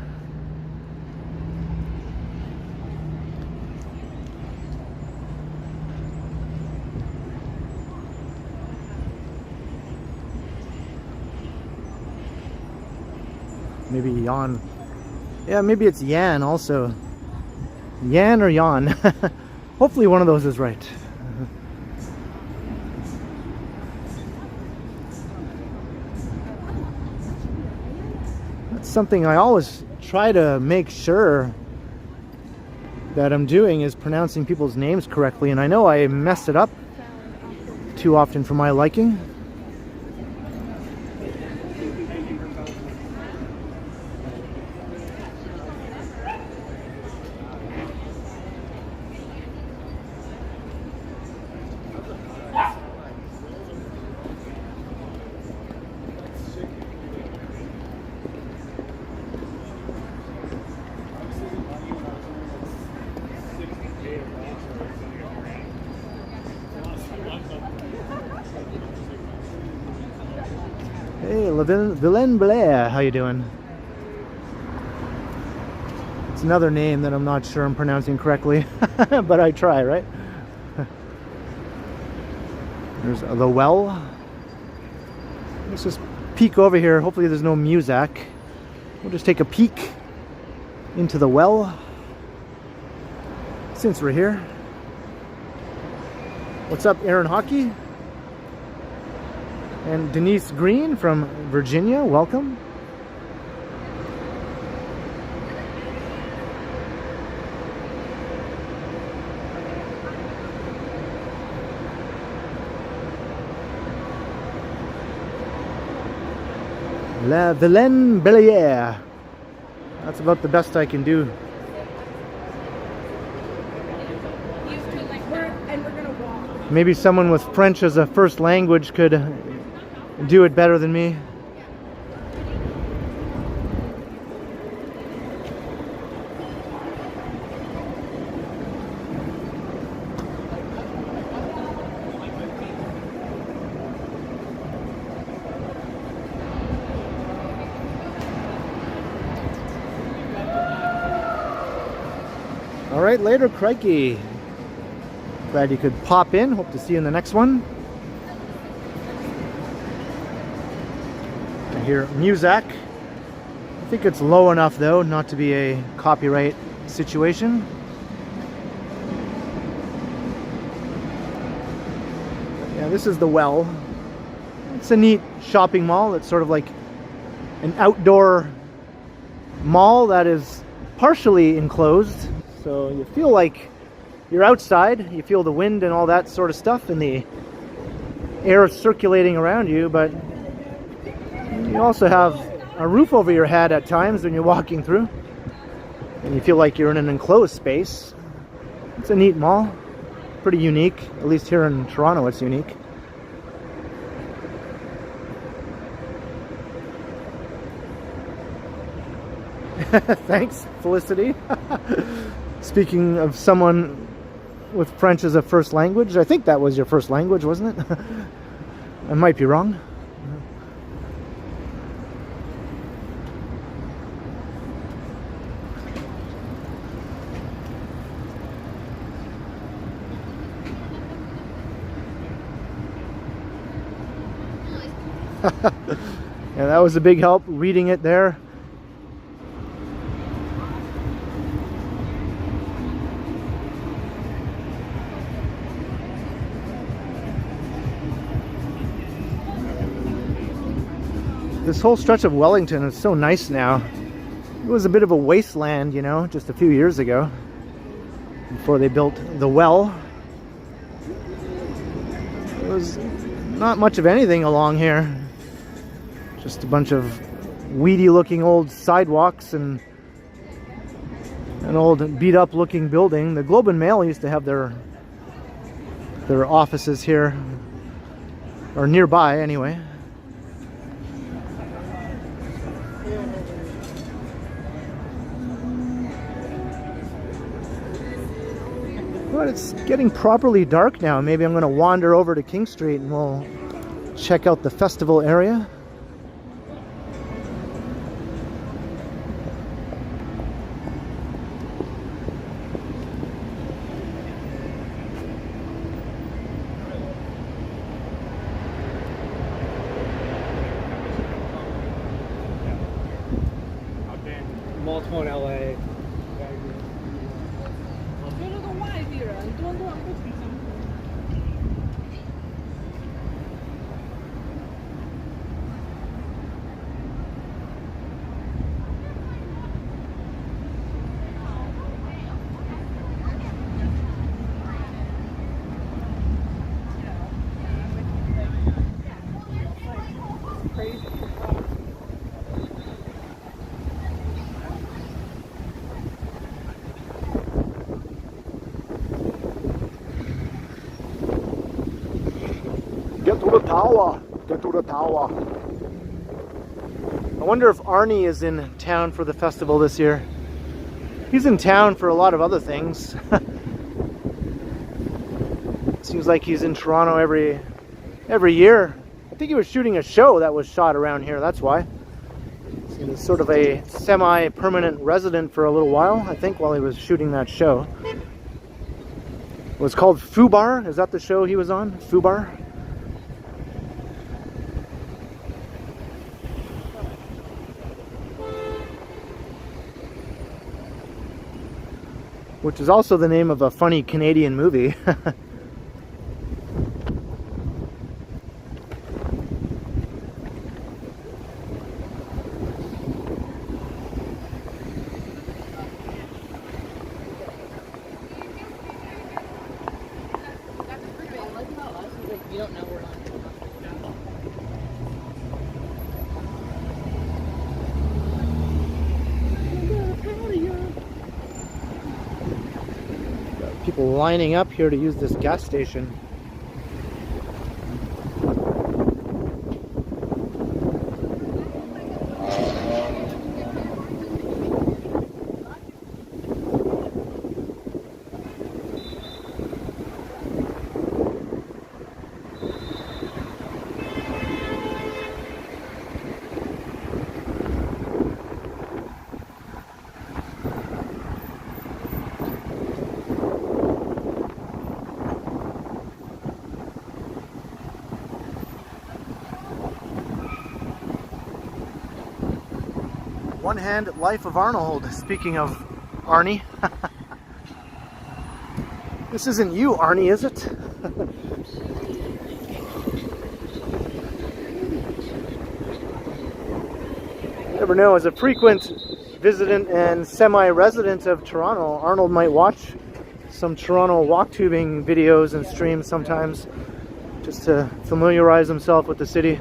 Maybe Yan. Yeah, maybe it's Yan also. Yan or Yan. Hopefully one of those is right. That's something I always try to make sure that I'm doing, is pronouncing people's names correctly, and I know I mess it up too often for my liking. Hey, Villain Blair, how you doing? It's another name that I'm not sure I'm pronouncing correctly, but I try, right? There's the well. Let's just peek over here. Hopefully there's no music. We'll just take a peek into the well since we're here. What's up, Aaron Hockey? And Denise Green from Virginia, welcome. La Vilaine Bellière. That's about the best I can do. Maybe someone with French as a first language could do it better than me. All right, later, crikey. Glad you could pop in. Hope to see you in the next one. I hear music. I think it's low enough though not to be a copyright situation. Yeah, this is the well. It's a neat shopping mall. It's sort of like an outdoor mall that is partially enclosed. So you feel like you're outside. You feel the wind and all that sort of stuff and the air circulating around you, but you also have a roof over your head at times when you're walking through, and you feel like you're in an enclosed space. It's a neat mall, pretty unique. At least here in Toronto it's unique. Thanks, Felicity. Speaking of someone with French as a first language, I think that was your first language, wasn't it? I might be wrong. Yeah, that was a big help reading it there. This whole stretch of Wellington is so nice now. It was a bit of a wasteland, you know, just a few years ago, before they built the well. There was not much of anything along here. Just a bunch of weedy looking old sidewalks and an old beat up looking building. The Globe and Mail used to have their offices here, or nearby anyway. But it's getting properly dark now. Maybe I'm going to wander over to King Street and we'll check out the festival area. I've been multiple in LA. 我觉得跟外地人多不提升。Get to the tower! Get to the tower! I wonder if Arnie is in town for the festival this year. He's in town for a lot of other things. Seems like he's in Toronto every year. I think he was shooting a show that was shot around here, that's why. He was sort of a semi-permanent resident for a little while, I think, while he was shooting that show. It was called Fubar. Is that the show he was on? Fubar? Which is also the name of a funny Canadian movie. You don't know we're on. People lining up here to use this gas station. One Hand Life of Arnold. Speaking of Arnie. This isn't you, Arnie, is it? Never know, as a frequent visitant and semi-resident of Toronto, Arnold might watch some Toronto walk tubing videos and streams sometimes, just to familiarize himself with the city.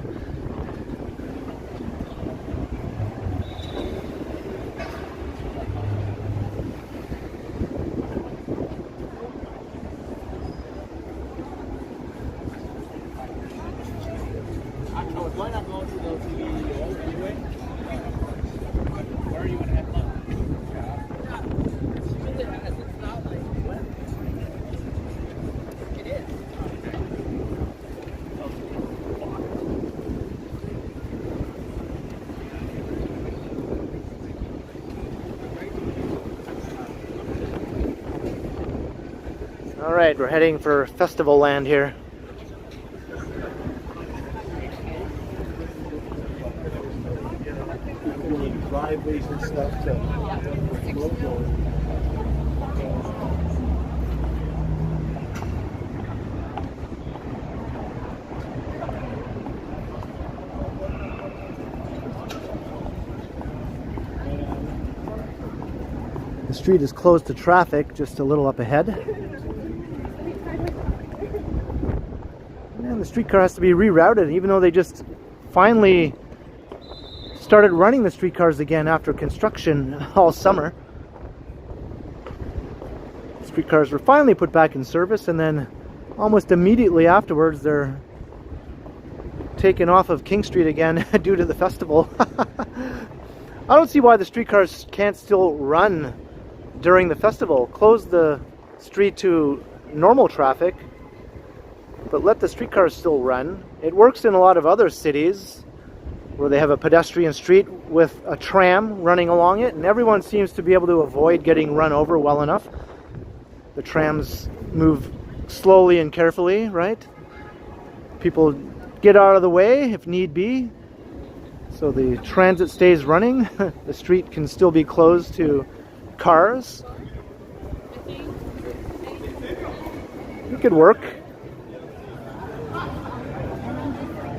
Why not go to the anyway? Where are you going to head? It's not like it is. All right, we're heading for Festival Land here. Driveways and stuff to street is closed to traffic, just a little up ahead. And the streetcar has to be rerouted, even though they just finally started running the streetcars again after construction all summer. Streetcars were finally put back in service, and then almost immediately afterwards they're taken off of King Street again due to the festival. I don't see why the streetcars can't still run during the festival. Close the street to normal traffic, but let the streetcars still run. It works in a lot of other cities where they have a pedestrian street with a tram running along it, and everyone seems to be able to avoid getting run over well enough. The trams move slowly and carefully, right? People get out of the way if need be, so the transit stays running. The street can still be closed to cars. It could work.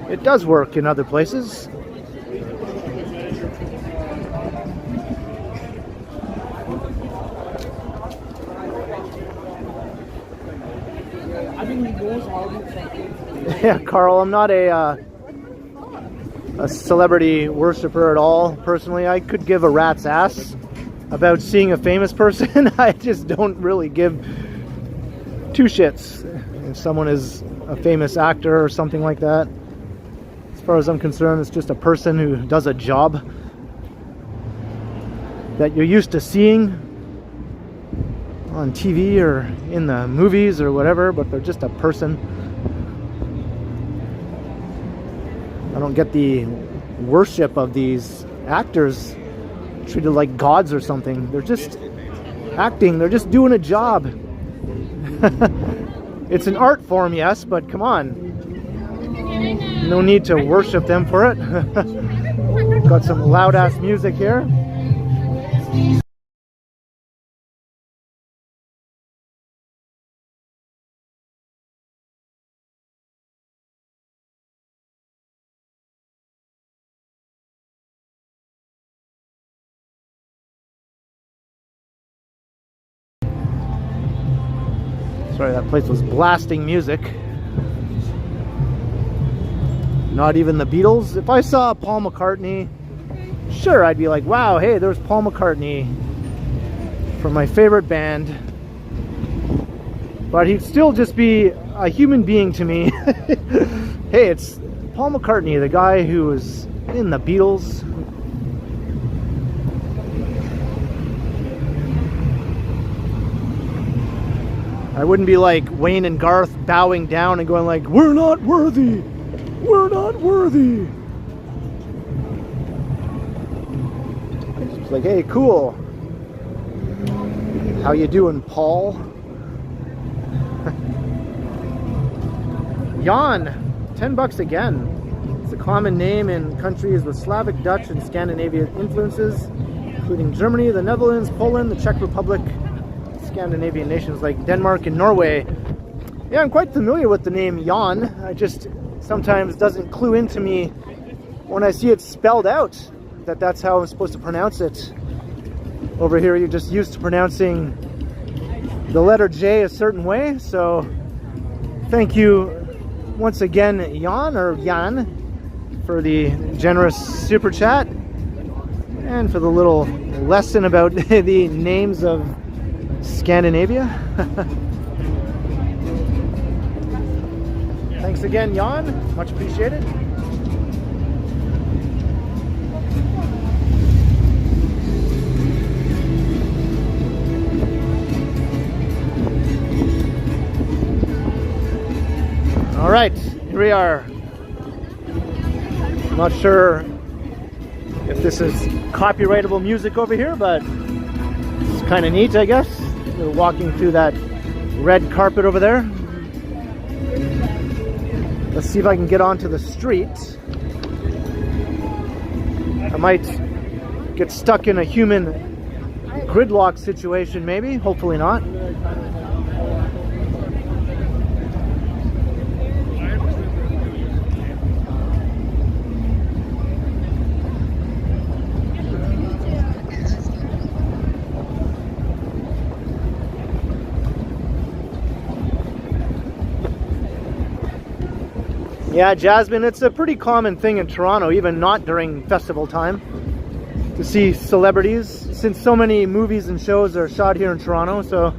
It does work in other places. Yeah, Carl, I'm not a celebrity worshiper at all, personally. I could give a rat's ass about seeing a famous person. I just don't really give two shits if someone is a famous actor or something like that. As far as I'm concerned, it's just a person who does a job that you're used to seeing on TV or in the movies or whatever, but they're just a person. I don't get the worship of these actors treated like gods or something. They're just acting, they're just doing a job. It's an art form, yes, but come on. No need to worship them for it. Got some loud ass music here. Sorry, that place was blasting music. Not even the Beatles. If I saw Paul McCartney, sure, I'd be like, wow, hey, there's Paul McCartney from my favorite band. But he'd still just be a human being to me. Hey, it's Paul McCartney, the guy who was in the Beatles. I wouldn't be like Wayne and Garth bowing down and going like, we're not worthy, we're not worthy. It's like, hey, cool. How you doing, Paul? Jan, $10 again. It's a common name in countries with Slavic, Dutch, and Scandinavian influences, including Germany, the Netherlands, Poland, the Czech Republic, Scandinavian nations like Denmark and Norway. Yeah, I'm quite familiar with the name Jan. I just sometimes doesn't clue into me when I see it spelled out that that's how I'm supposed to pronounce it. Over here you're just used to pronouncing the letter J a certain way, so thank you once again, Jan, or Jan, for the generous super chat and for the little lesson about the names of Scandinavia. Thanks again, Jan. Much appreciated. All right, here we are. I'm not sure if this is copyrightable music over here, but it's kind of neat, I guess. We're walking through that red carpet over there. Let's see if I can get onto the street. I might get stuck in a human gridlock situation, maybe. Hopefully not. Yeah, Jasmine, it's a pretty common thing in Toronto, even not during festival time, to see celebrities, since so many movies and shows are shot here in Toronto, so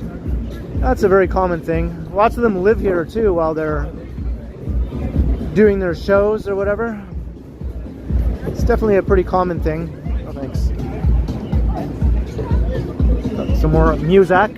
that's a very common thing. Lots of them live here too while they're doing their shows or whatever. It's definitely a pretty common thing. Oh, thanks. Got some more music.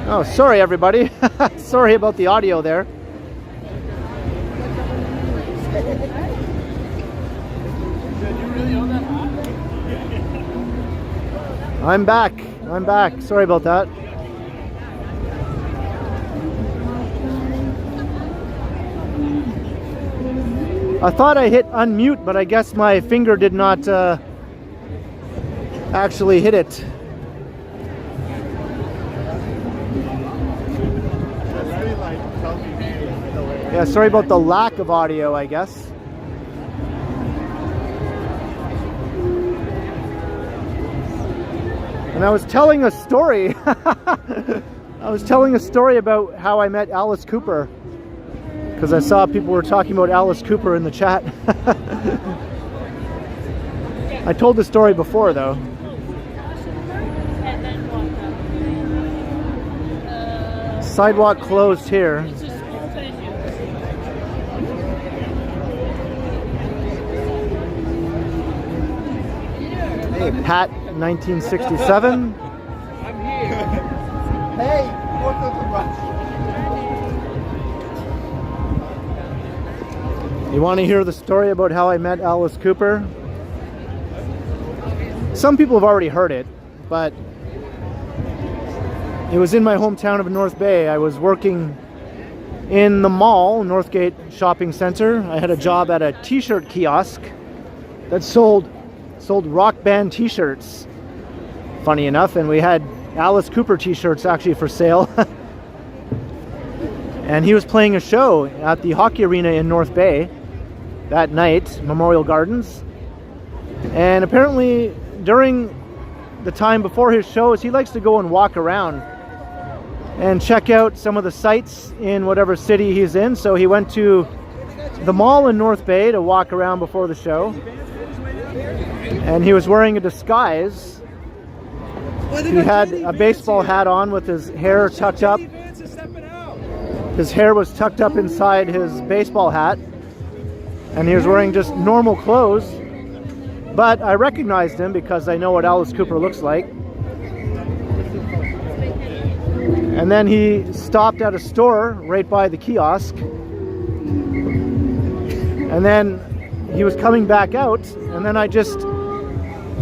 Oh, sorry everybody. Sorry about the audio there. I'm back. I'm back. Sorry about that. I thought I hit unmute, but I guess my finger did not actually hit it. Yeah, sorry about the lack of audio, I guess. And I was telling a story. I was telling a story about how I met Alice Cooper, because I saw people were talking about Alice Cooper in the chat. I told the story before, though. Sidewalk closed here. Hey, Pat, 1967. Hey, what's the rush? You want to hear the story about how I met Alice Cooper? Some people have already heard it, but it was in my hometown of North Bay. I was working in the mall, Northgate Shopping Center. I had a job at a t-shirt kiosk that sold rock band t-shirts, funny enough, and we had Alice Cooper t-shirts actually for sale. And he was playing a show at the hockey arena in North Bay that night, Memorial Gardens. And apparently during the time before his shows, he likes to go and walk around and check out some of the sights in whatever city he's in. So he went to the mall in North Bay to walk around before the show. And he was wearing a disguise. He had a baseball hat on with his hair tucked up. His hair was tucked up inside his baseball hat. And he was wearing just normal clothes. But I recognized him because I know what Alice Cooper looks like. And then he stopped at a store right by the kiosk. And then he was coming back out. And then I just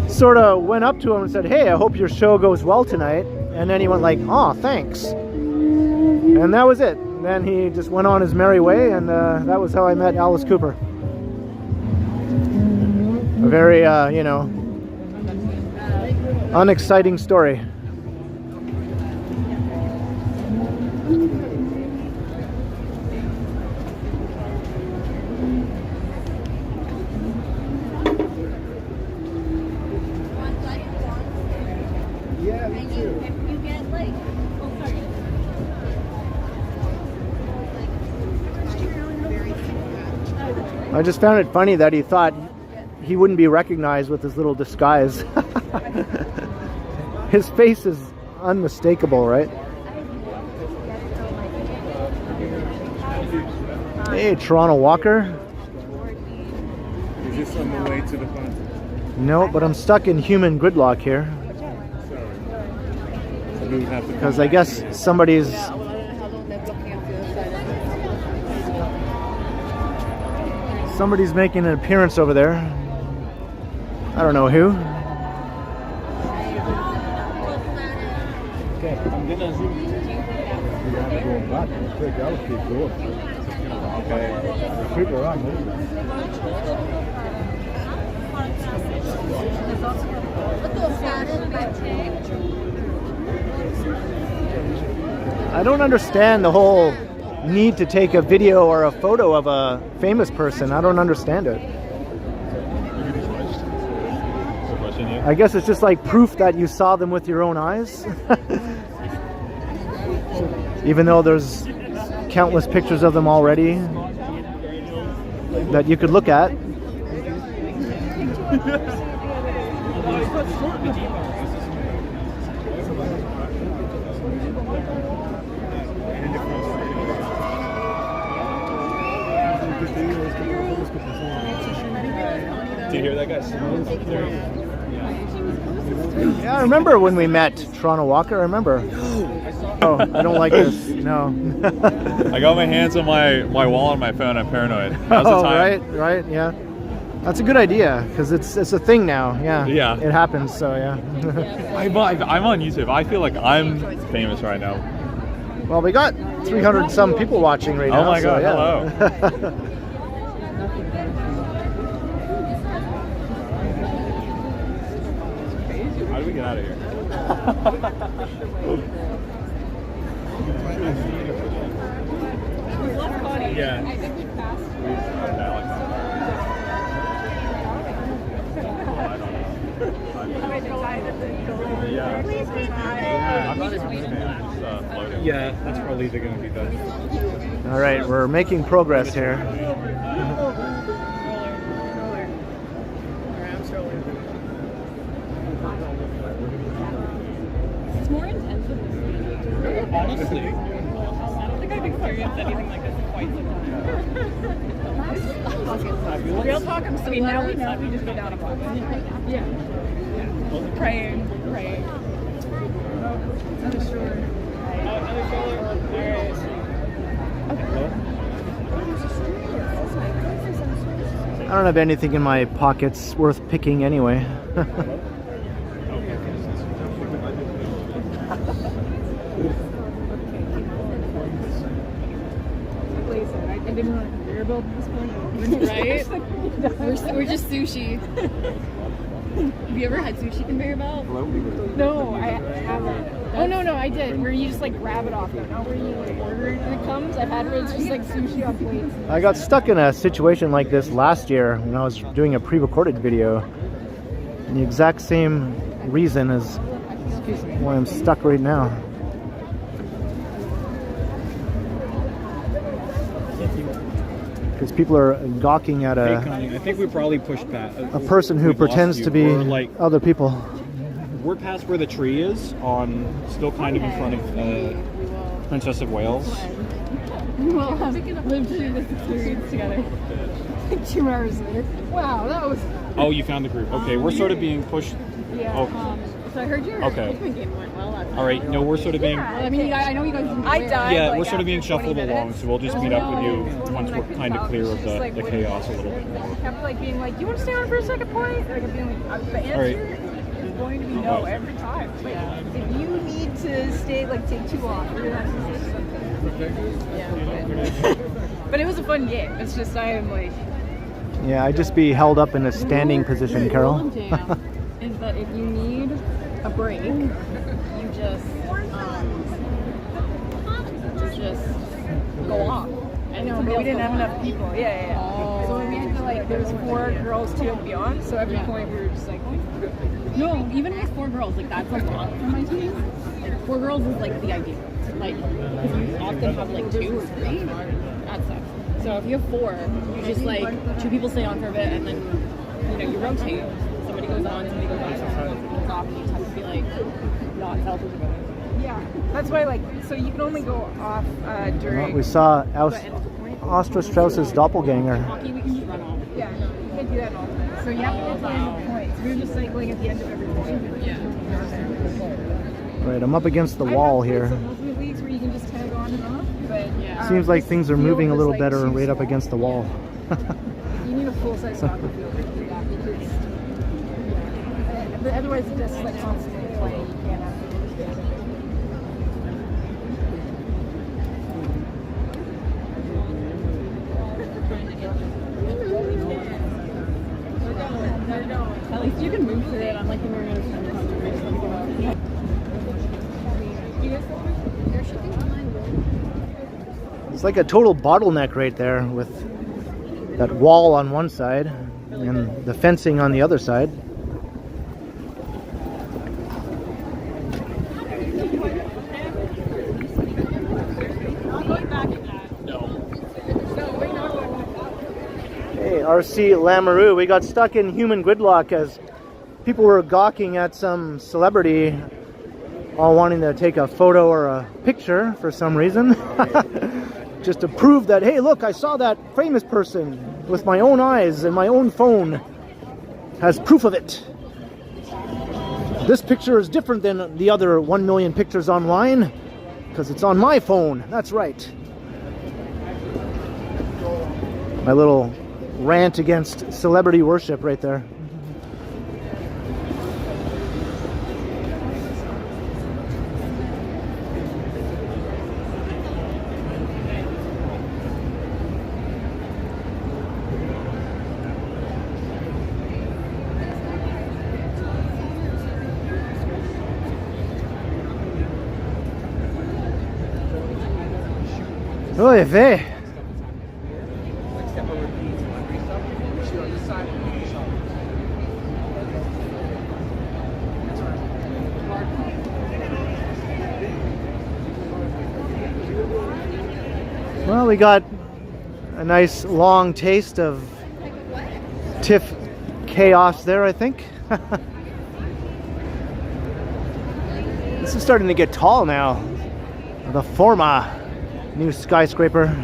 sort of went up to him and said, "Hey, I hope your show goes well tonight." And then he went like, "Oh, thanks." And that was it. And then he just went on his merry way, and that was how I met Alice Cooper. A very, you know, unexciting story. I just found it funny that he thought he wouldn't be recognized with his little disguise. His face is unmistakable, right? Hey, Toronto Walker. Is this on the way to the front? No, but I'm stuck in human gridlock here. Because I guess somebody's... Somebody's making an appearance over there. I don't know who. Okay, I'm gonna zoom. You have to go back. Quick, I'll keep going. Okay, super on. I don't understand the whole need to take a video or a photo of a famous person. I don't understand it. I guess it's just like proof that you saw them with your own eyes. Even though there's countless pictures of them already that you could look at. Do you hear that, guys? Yeah, I remember when we met, Toronto Walker. I remember. Oh, I don't like this. No. I got my hands on my wallet on my phone. I'm paranoid. Now's the time. right, yeah. That's a good idea because it's a thing now. Yeah. Yeah. It happens. So yeah. I'm on YouTube. I feel like I'm famous right now. Well, we got 300 some people watching right now. Oh my God! So, yeah. Hello. How do we get out of here? Yeah. I think we passed. Yeah. I'm not even moving. It's floating. Yeah, that's probably going to be best. All right, we're making progress here. It's more intense than this. Honestly. I don't think I've experienced anything like this in quite some time. Real talk, I'm so now we know we just go down a box. Yeah. Praying. Another stroller. Another stroller. Alright. I don't have anything in my pockets worth picking anyway. I didn't want to conveyor belt at this point. Right? We're just sushi. Have you ever had sushi conveyor belt? No, I haven't. Oh no, I did. Where you just like grab it off, not where you like order it and it comes. I've had where it's just like sushi on plates. I got stuck in a situation like this last year when I was doing a pre-recorded video. And the exact same reason as why I'm stuck right now. Because people are gawking at I think we probably pushed past a person who pretends to be like other people. we're past where the tree is, on still kind of in front of Princess of Wales. We will have lived through this experience together. 2 hours later. Wow, that was. Oh, you found the group. Okay, we're sort of being pushed. Yeah. Oh. So I heard your Okay. Pikmin game went well. All right. No, we're sort of being. I mean, I know you guys. I died. Yeah, like, we're sort of being after 20 shuffled along, minutes. so we'll just meet up with you once we're kind of clear of the chaos a little bit more. I kept like being like, "You want to stay on for a second point?" Like I'm being like, "The answer is going to be no every time." Like, if you need to stay, like take too long, you're gonna have to say something. Yeah. But it was a fun game. It's just I am like. Yeah, I'd just be held up in a standing position, Carol. Is that if you need a break, you just go off. I know, but we didn't have enough people. Yeah. Oh. So we had to like, there was 4 girls to and beyond. So every point we were just like, no, even with 4 girls, like that's a lot for my team. Like 4 girls is like the ideal. Like, because you often have like 2 or 3. That sucks. So if you have 4, you just like 2 people stay on for a bit, and then you rotate. Somebody goes on, somebody goes off, somebody goes off, and you just have to be like not selfish about it. Yeah, that's why so you can only go off during. We saw Ostraustrauss's doppelganger. Hockey, we can just run off. Yeah, no, you can't do that all the time. So you have to get to the end of the point. So we're just cycling at the end of every point. Yeah. Right, I'm up against the wall here. Some ultimate leagues where you can just tag on and off, but Seems like things are moving a little better right up against the wall. You need a full-size soccer field to do that because but otherwise it's just like constantly playing. You can't have to do it. At least you can move through it. I'm like, we're going to spend a bunch of minutes. Let me go out. It's like a total bottleneck right there with that wall on one side and the fencing on the other side. Hey, RC Lamoureux, we got stuck in human gridlock as people were gawking at some celebrity all wanting to take a photo or a picture for some reason. Just to prove that, hey, look, I saw that famous person with my own eyes and my own phone has proof of it. This picture is different than the other 1 million pictures online because it's on my phone. That's right. My little rant against celebrity worship right there. Oy vey. Well, we got a nice long taste of TIFF chaos there, I think. This is starting to get tall now. The Forma new skyscraper.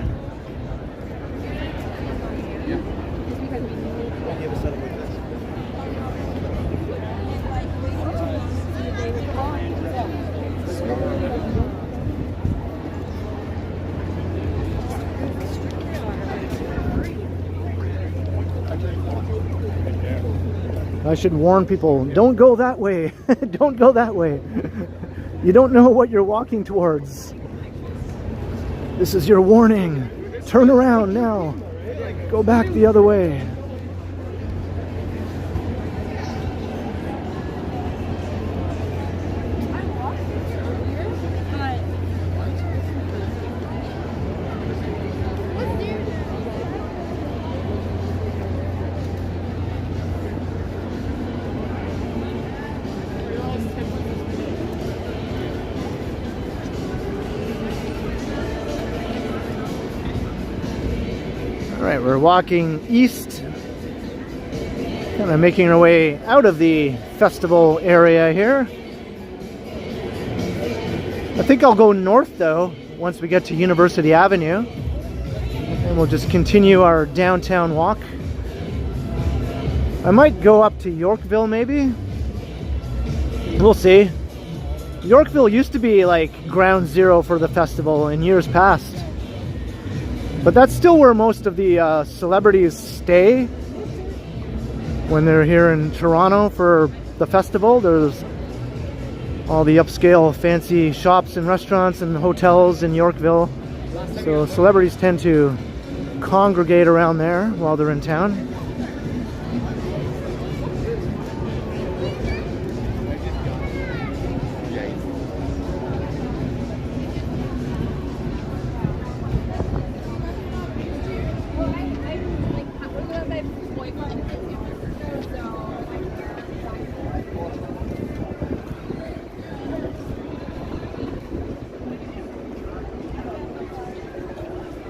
I should warn people, don't go that way. Don't go that way. You don't know what you're walking towards. This is your warning. Turn around now. Go back the other way. Alright, we're walking east, kind of making our way out of the festival area here. I think I'll go north though, once we get to University Avenue. And we'll just continue our downtown walk. I might go up to Yorkville maybe. We'll see. Yorkville used to be like ground zero for the festival in years past. But that's still where most of the celebrities stay when they're here in Toronto for the festival. There's all the upscale fancy shops and restaurants and hotels in Yorkville. So celebrities tend to congregate around there while they're in town.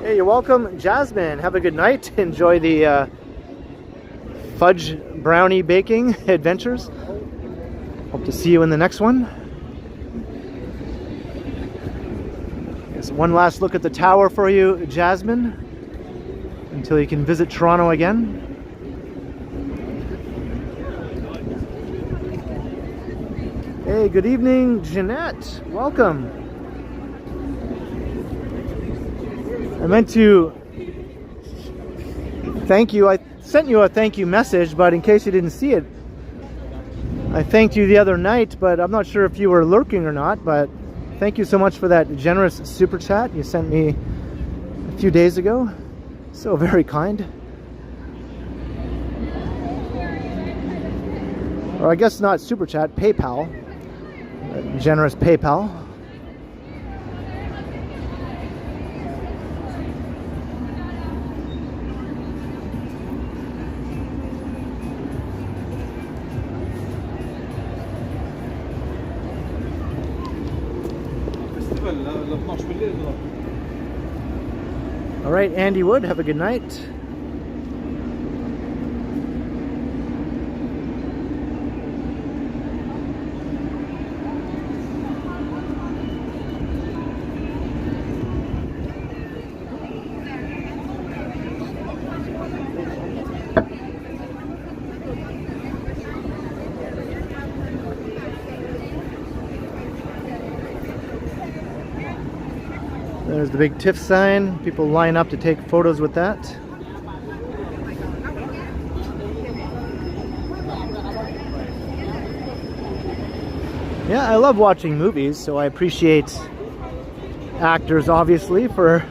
Hey, you're welcome, Jasmine. Have a good night. Enjoy the fudge brownie baking adventures. Hope to see you in the next one. Here's one last look at the tower for you, Jasmine, until you can visit Toronto again. Hey, good evening, Jeanette. Welcome. I meant to thank you. I sent you a thank you message, but in case you didn't see it, I thanked you the other night, but I'm not sure if you were lurking or not. But thank you so much for that generous super chat you sent me a few days ago. So very kind. Or I guess not super chat, PayPal. Generous PayPal. All right, Andy Wood, have a good night. There's the big TIFF sign. People line up to take photos with that. Yeah, I love watching movies, so I appreciate actors, obviously, for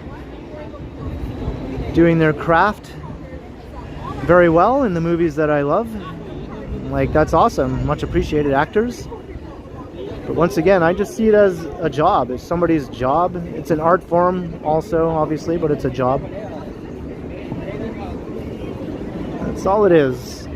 doing their craft very well in the movies that I love. Like, that's awesome. Much appreciated, actors. But once again, I just see it as a job. It's somebody's job. It's an art form also, obviously, but it's a job. That's all it is.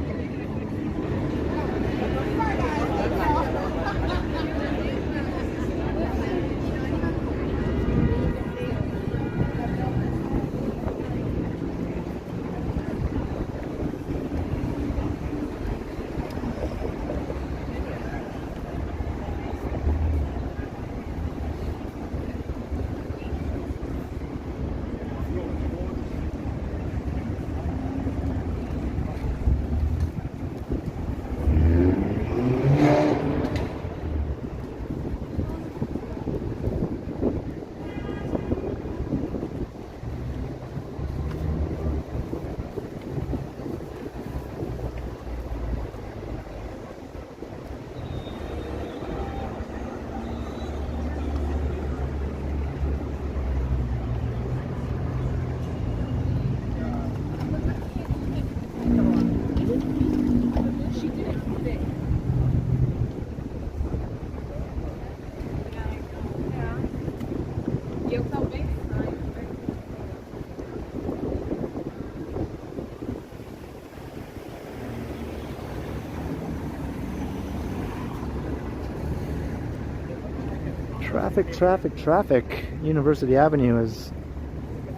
Traffic, traffic, traffic. University Avenue is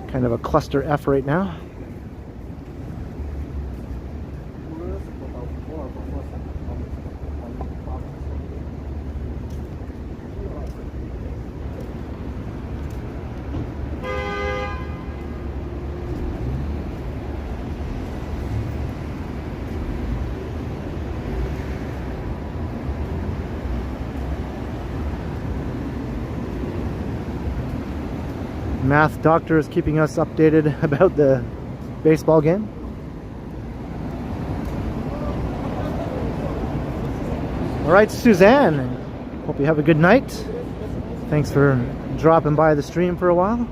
kind of a cluster F right now. Math doctor is keeping us updated about the baseball game. All right, Suzanne, hope you have a good night. Thanks for dropping by the stream for a while.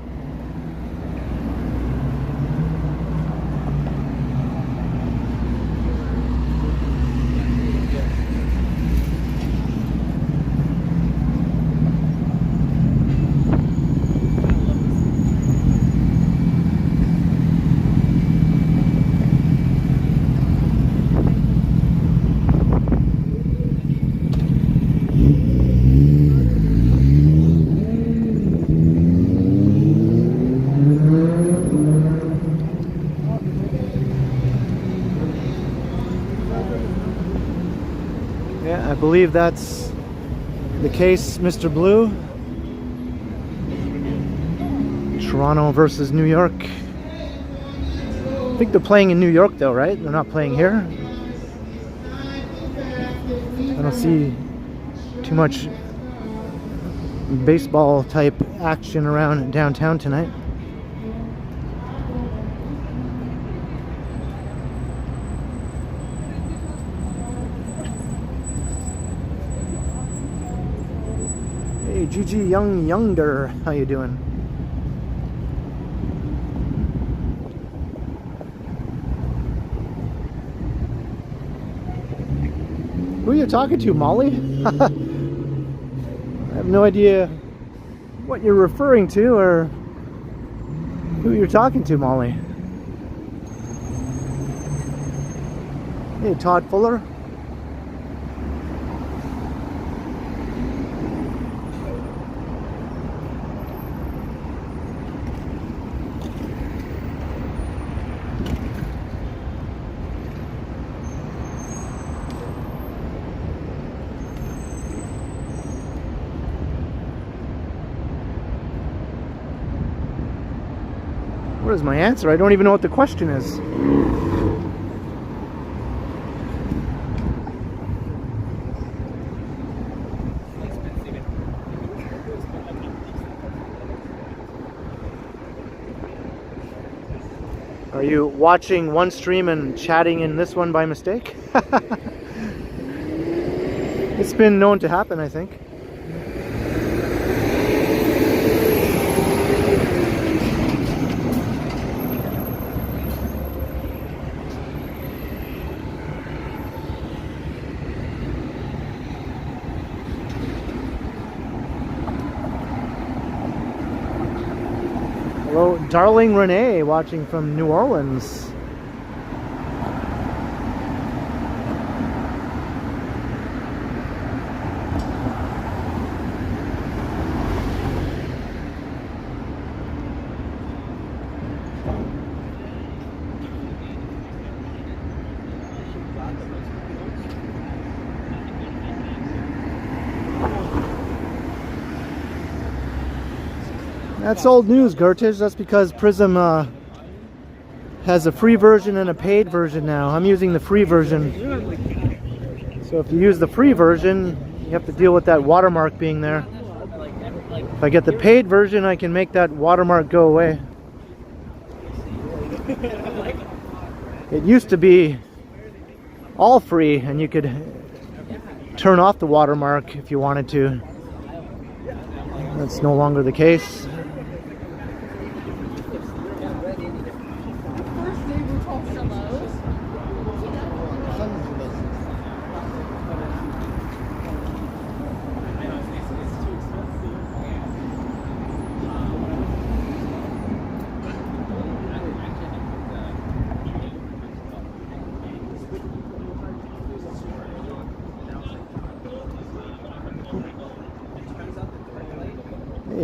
I believe that's the case, Mr. Blue. Toronto versus New York. I think they're playing in New York though, right? They're not playing here. I don't see too much baseball type action around downtown tonight. Hey, GG Younger, how you doing? Who are you talking to, Molly? I have no idea what you're referring to or who you're talking to, Molly. Hey, Todd Fuller. What is my answer? I don't even know what the question is. Are you watching one stream and chatting in this one by mistake? It's been known to happen, I think. Hello, Darling Renee, watching from New Orleans. That's old news, Gertish. That's because Prism has a free version and a paid version now. I'm using the free version. So if you use the free version, you have to deal with that watermark being there. If I get the paid version, I can make that watermark go away. It used to be all free and you could turn off the watermark if you wanted to. That's no longer the case.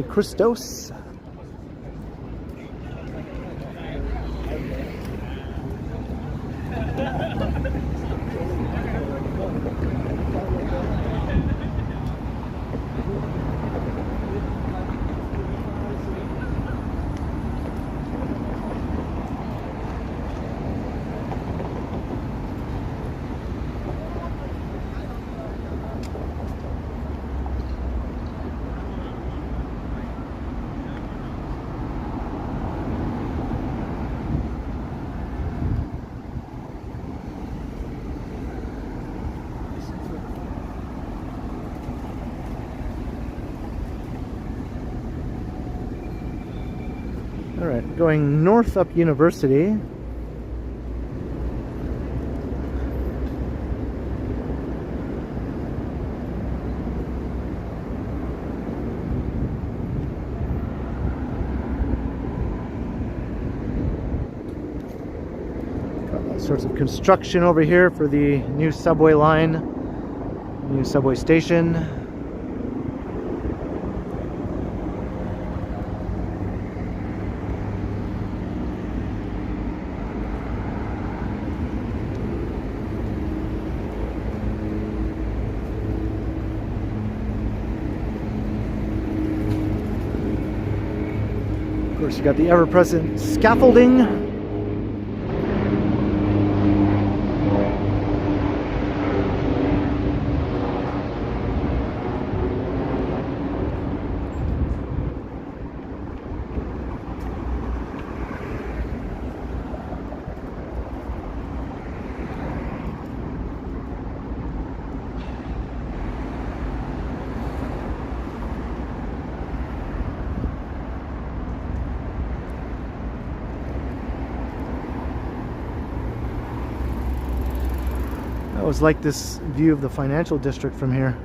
Christos. Alright, going north up University. Got all sorts of construction over here for the new subway line, new subway station. Of course, you got the ever-present scaffolding. I always like this view of the financial district from here.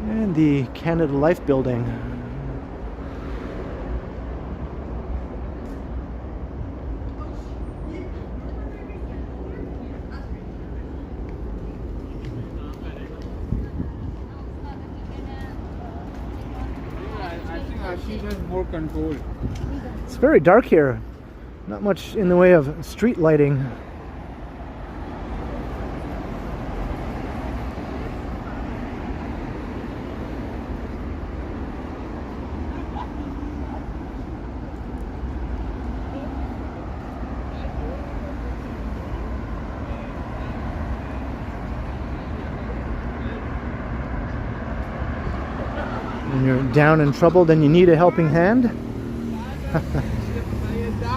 And the Canada Life building. I think Ashish has more control. It's very dark here. Not much in the way of street lighting. When you're down and troubled and you need a helping hand. Let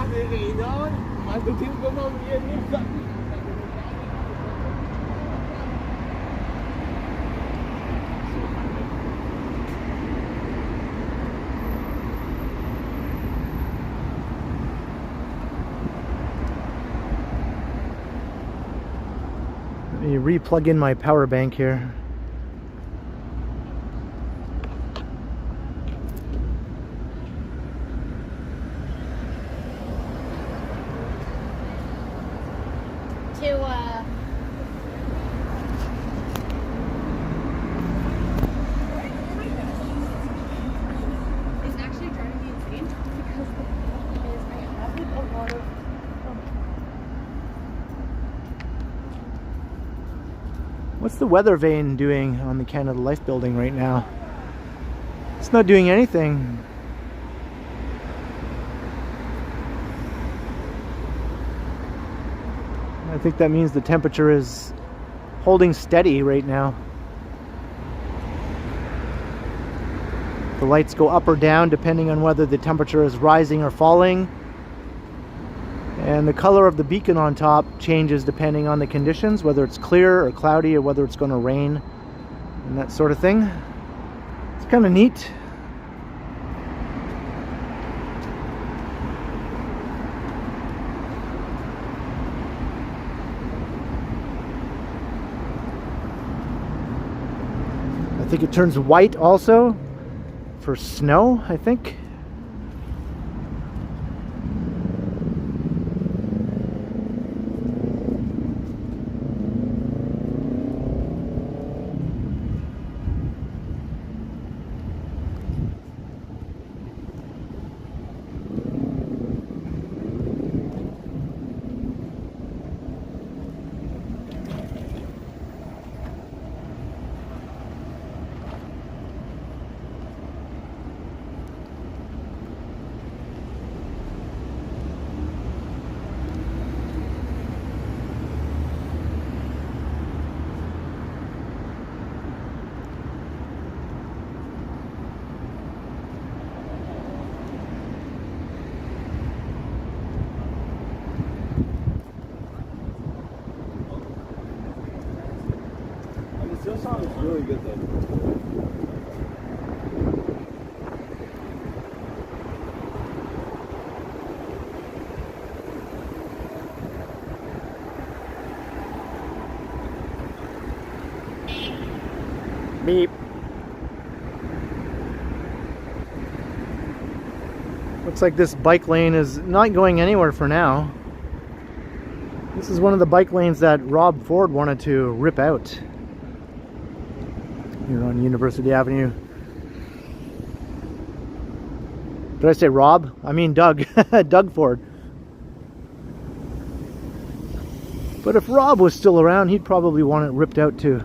me re-plug in my power bank here. What's the weather vane doing on the Canada Life building right now? It's not doing anything. I think that means the temperature is holding steady right now. The lights go up or down depending on whether the temperature is rising or falling. And the color of the beacon on top changes depending on the conditions, whether it's clear or cloudy or whether it's going to rain and that sort of thing. It's kind of neat. I think it turns white also for snow, I think. really good though. Beep. Looks like this bike lane is not going anywhere for now. This is one of the bike lanes that Rob Ford wanted to rip out here on University Avenue. Did I say Rob? I mean Doug. Doug Ford. But if Rob was still around, he'd probably want it ripped out too.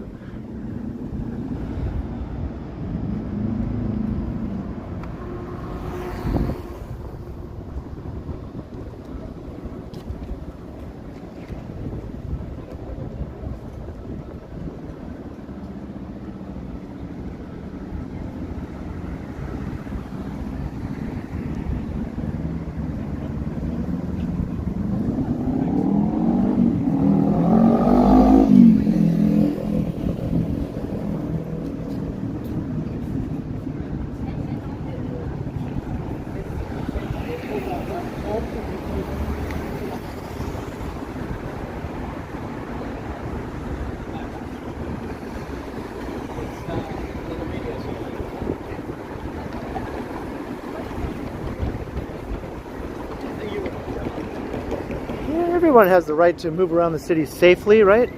Everyone has the right to move around the city safely, right?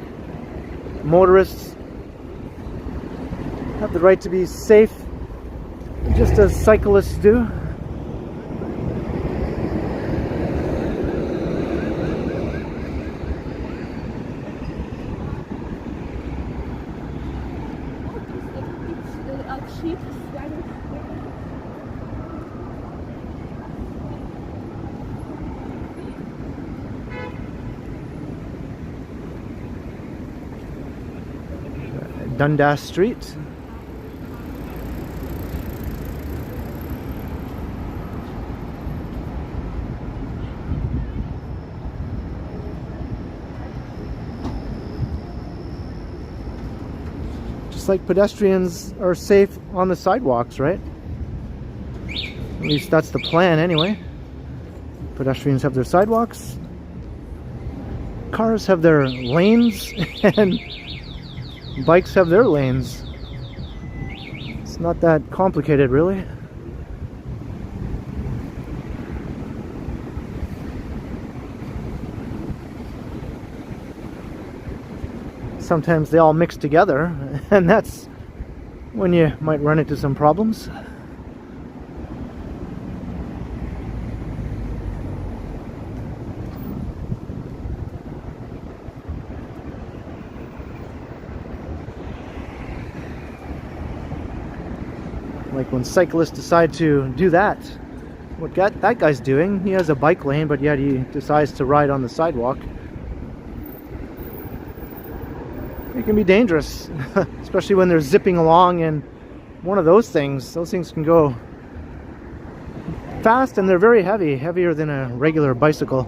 Motorists have the right to be safe, just as cyclists do. Dundas Street. Just like pedestrians are safe on the sidewalks, right? At least that's the plan anyway. Pedestrians have their sidewalks. Cars have their lanes and bikes have their lanes. It's not that complicated, really. Sometimes they all mix together, and that's when you might run into some problems. Like when cyclists decide to do that. What that guy's doing, he has a bike lane, but yet he decides to ride on the sidewalk. It can be dangerous, especially when they're zipping along in one of those things. Those things can go fast and they're very heavy, heavier than a regular bicycle.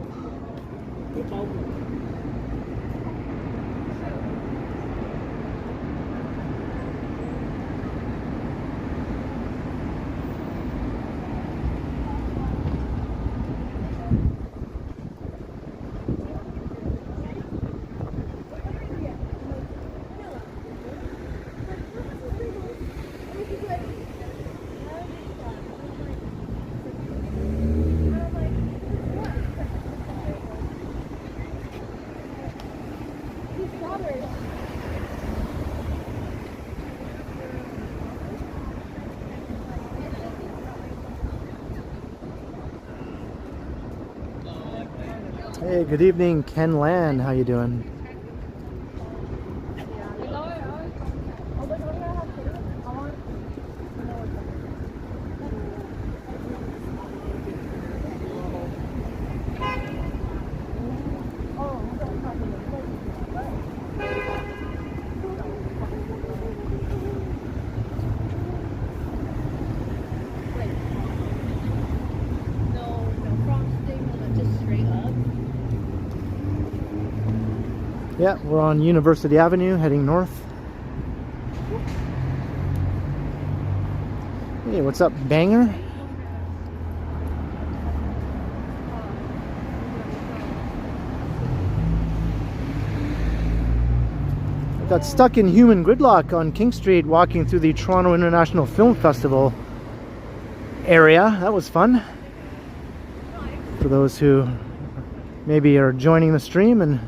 Hey, good evening, Ken Land. How you doing? Yeah, we're on University Avenue heading north. Hey, what's up, Banger? Got stuck in human gridlock on King Street walking through the Toronto International Film Festival area. That was fun. For those who maybe are joining the stream and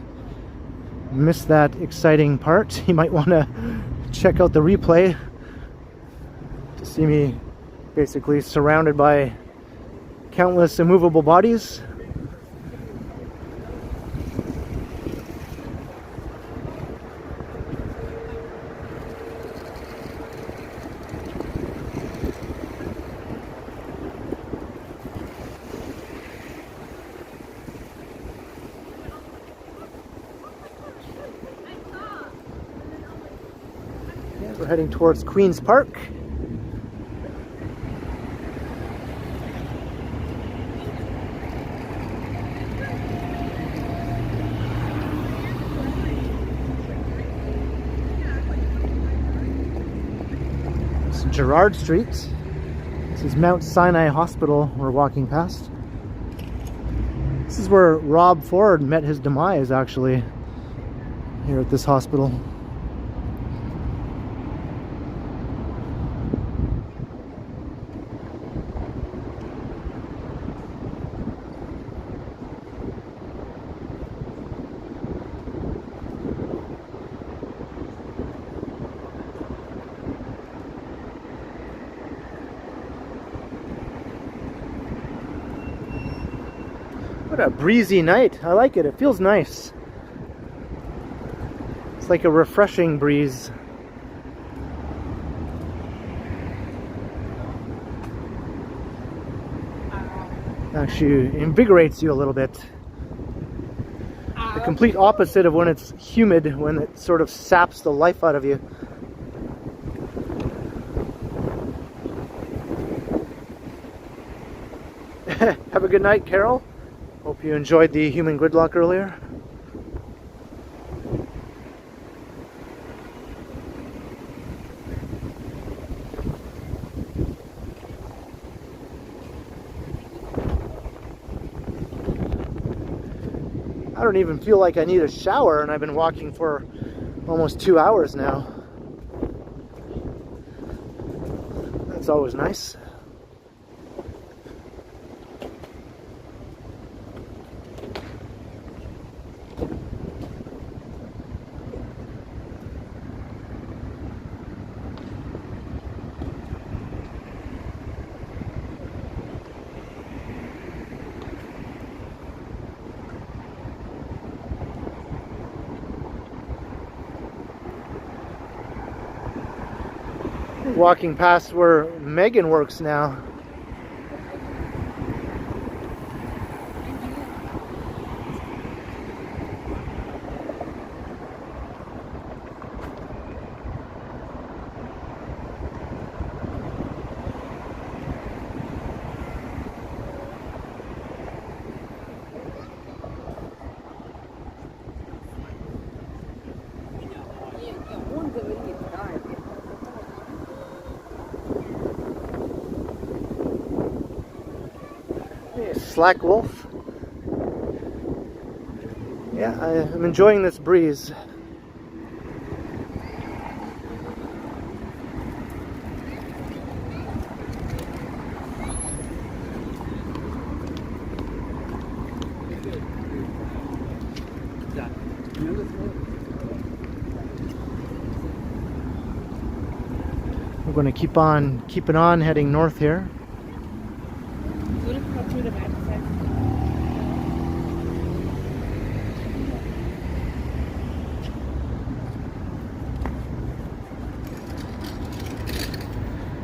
missed that exciting part, you might want to check out the replay to see me basically surrounded by countless immovable bodies. We're heading towards Queen's Park. It's Gerrard Street. This is Mount Sinai Hospital we're walking past. This is where Rob Ford met his demise, actually, here at this hospital. What a breezy night. I like it. It feels nice. It's like a refreshing breeze. Actually invigorates you a little bit. The complete opposite of when it's humid, when it sort of saps the life out of you. Have a good night, Carol. Hope you enjoyed the human gridlock earlier. I don't even feel like I need a shower, and I've been walking for almost 2 hours now. That's always nice. Walking past where Megan works now. Slack Wolf. Yeah, I'm enjoying this breeze. We're going to keep on keeping on heading north here.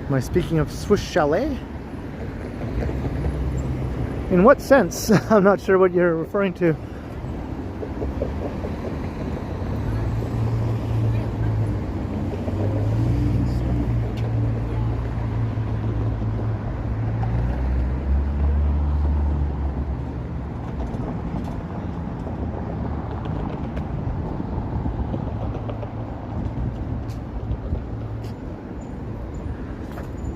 Am I speaking of Swiss Chalet? In what sense? I'm not sure what you're referring to.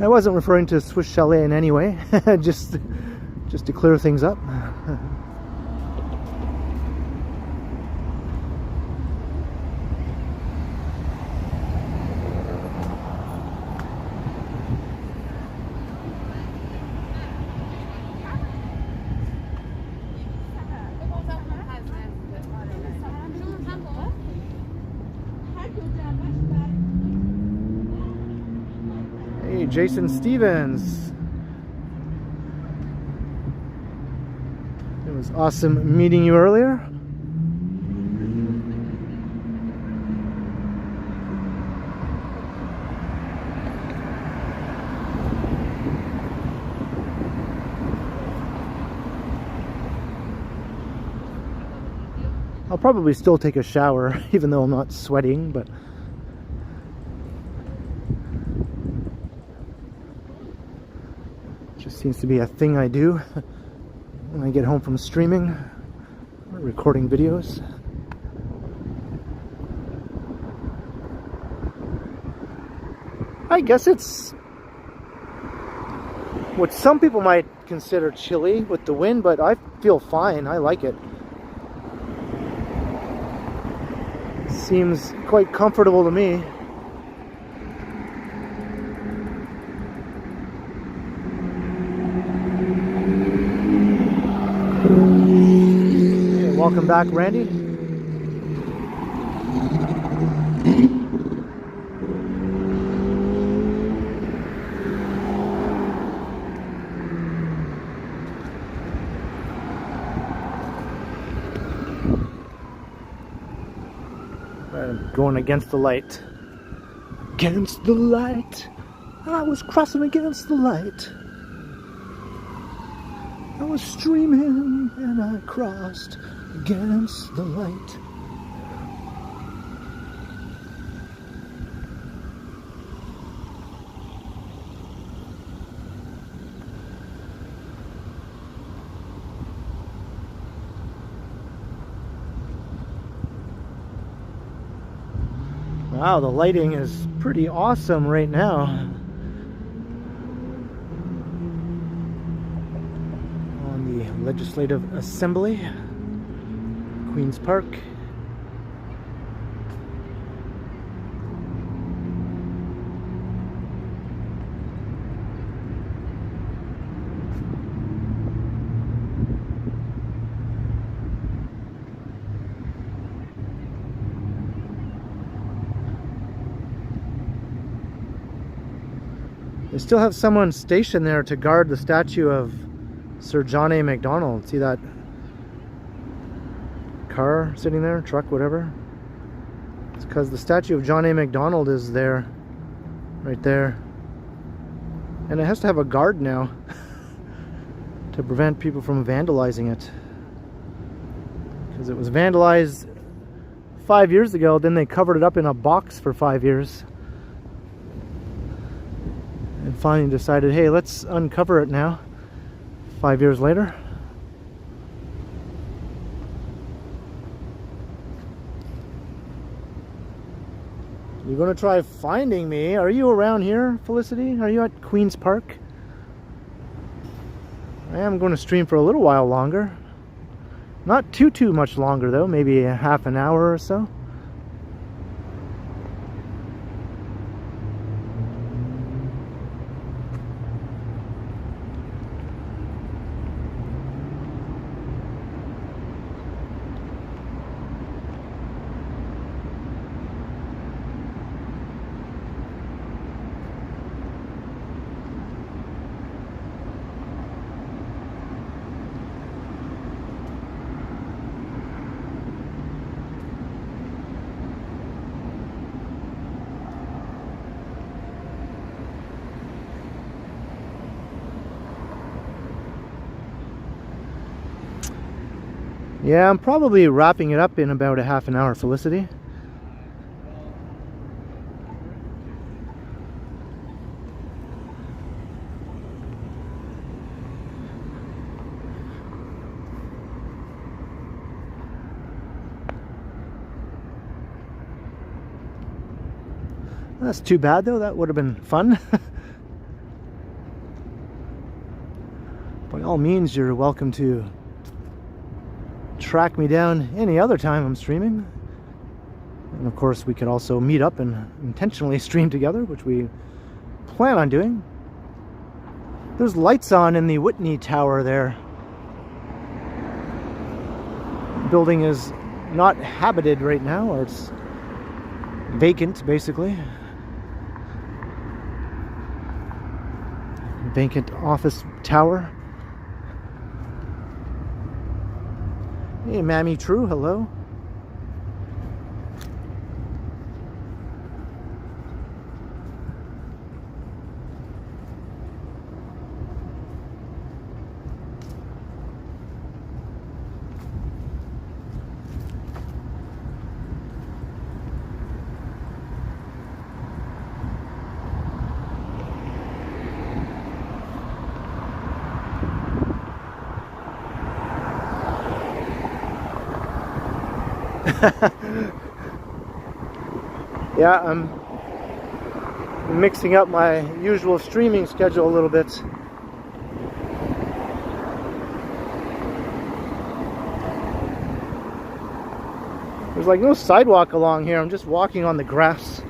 I wasn't referring to Swiss Chalet in any way, just to clear things up. Hey, Jason Stevens. It was awesome meeting you earlier. I'll probably still take a shower, even though I'm not sweating, but just seems to be a thing I do when I get home from streaming or recording videos. I guess it's what some people might consider chilly with the wind, but I feel fine. I like it. Seems quite comfortable to me. Okay, welcome back, Randy. Going against the light. Against the light. I was crossing against the light. I was streaming and I crossed against the light. Wow, the lighting is pretty awesome right now. On the Legislative Assembly, Queen's Park. They still have someone stationed there to guard the statue of Sir John A. Macdonald. See that car sitting there, truck, whatever? It's because the statue of John A. Macdonald is there, right there. And it has to have a guard now to prevent people from vandalizing it. Because it was vandalized 5 years ago, then they covered it up in a box for 5 years. And finally decided, hey, let's uncover it now, 5 years later. You're going to try finding me. Are you around here, Felicity? Are you at Queen's Park? I am going to stream for a little while longer. Not too much longer though, maybe a half an hour or so. Yeah, I'm probably wrapping it up in about a half an hour, Felicity. That's too bad though, that would have been fun. all means, you're welcome to track me down any other time I'm streaming. And of course, we could also meet up and intentionally stream together, which we plan on doing. There's lights on in the Whitney Tower there. The building is not habited right now, or it's vacant, basically. Vacant office tower. Hey, Mammy True, hello. Yeah, I'm mixing up my usual streaming schedule a little bit. There's like no sidewalk along here. I'm just walking on the grass.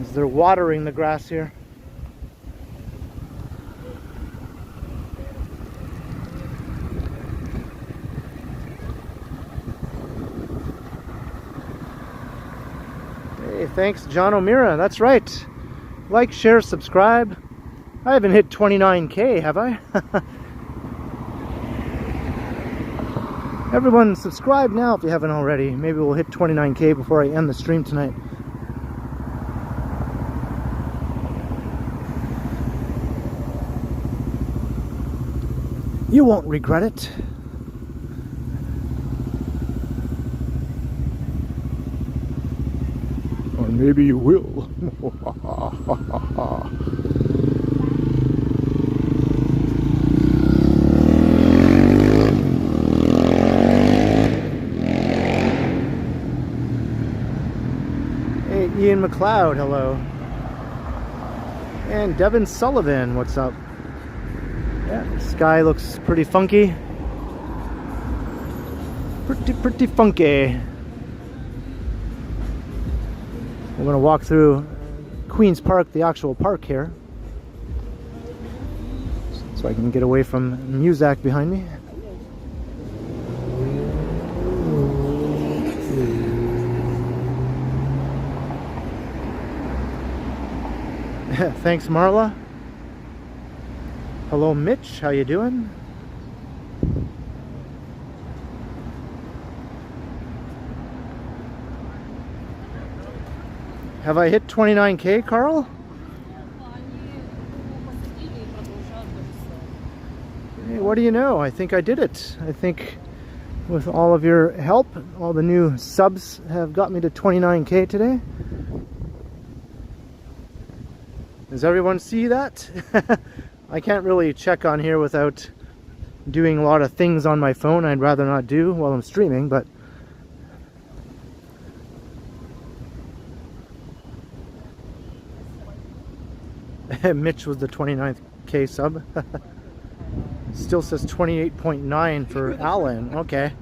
As they're watering the grass here. Thanks, John O'Meara. That's right. Like, share, subscribe. I haven't hit 29K, have I? Everyone, subscribe now if you haven't already. Maybe we'll hit 29K before I end the stream tonight. You won't regret it. Maybe you will. Hey, Ian McLeod, hello. And Devin Sullivan, what's up? Yeah, the sky looks pretty funky. Pretty funky. We're going to walk through Queen's Park, the actual park here, so I can get away from Muzak behind me. Thanks, Marla. Hello, Mitch. How you doing? Have I hit 29K, Carl? Hey, what do you know? I think I did it. I think with all of your help, all the new subs have got me to 29K today. Does everyone see that? I can't really check on here without doing a lot of things on my phone I'd rather not do while I'm streaming, but Mitch was the 29K sub. Still says 28.9 for Alan. Okay.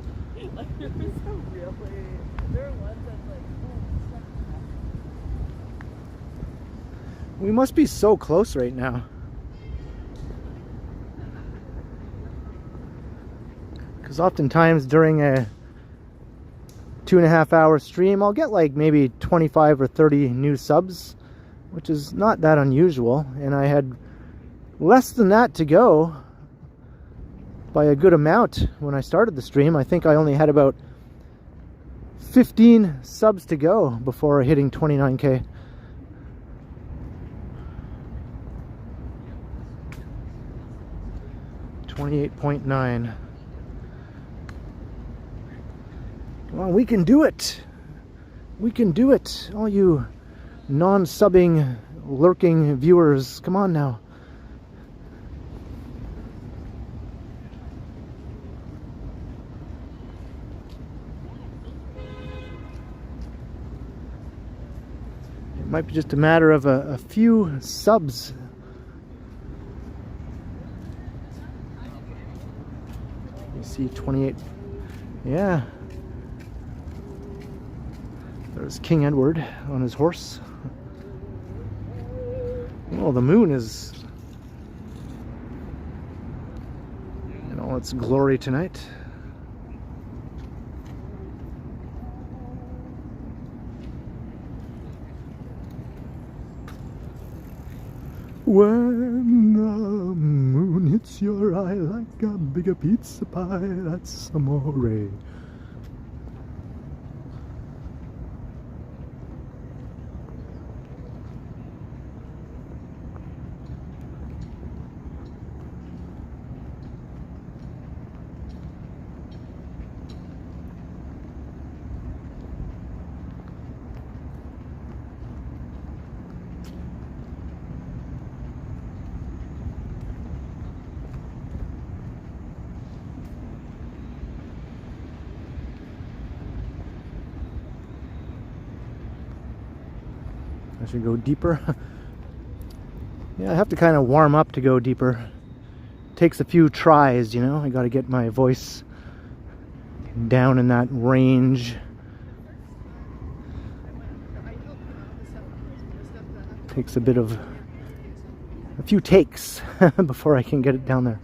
We must be so close right now. Because oftentimes during a 2.5 hour stream, I'll get like maybe 25 or 30 new subs, which is not that unusual. And I had less than that to go by a good amount when I started the stream. I think I only had about 15 subs to go before hitting 29K. $28.9. Come on, we can do it. We can do it. All you non-subbing, lurking viewers, come on now. Might be just a matter of a few subs. You see 28. Yeah. There's King Edward on his horse. Oh, the moon is in all its glory tonight. When the moon hits your eye like a bigger pizza pie, that's amore. I should go deeper. Yeah, I have to kind of warm up to go deeper. Takes a few tries, you know. I got to get my voice down in that range. Takes a few takes before I can get it down there.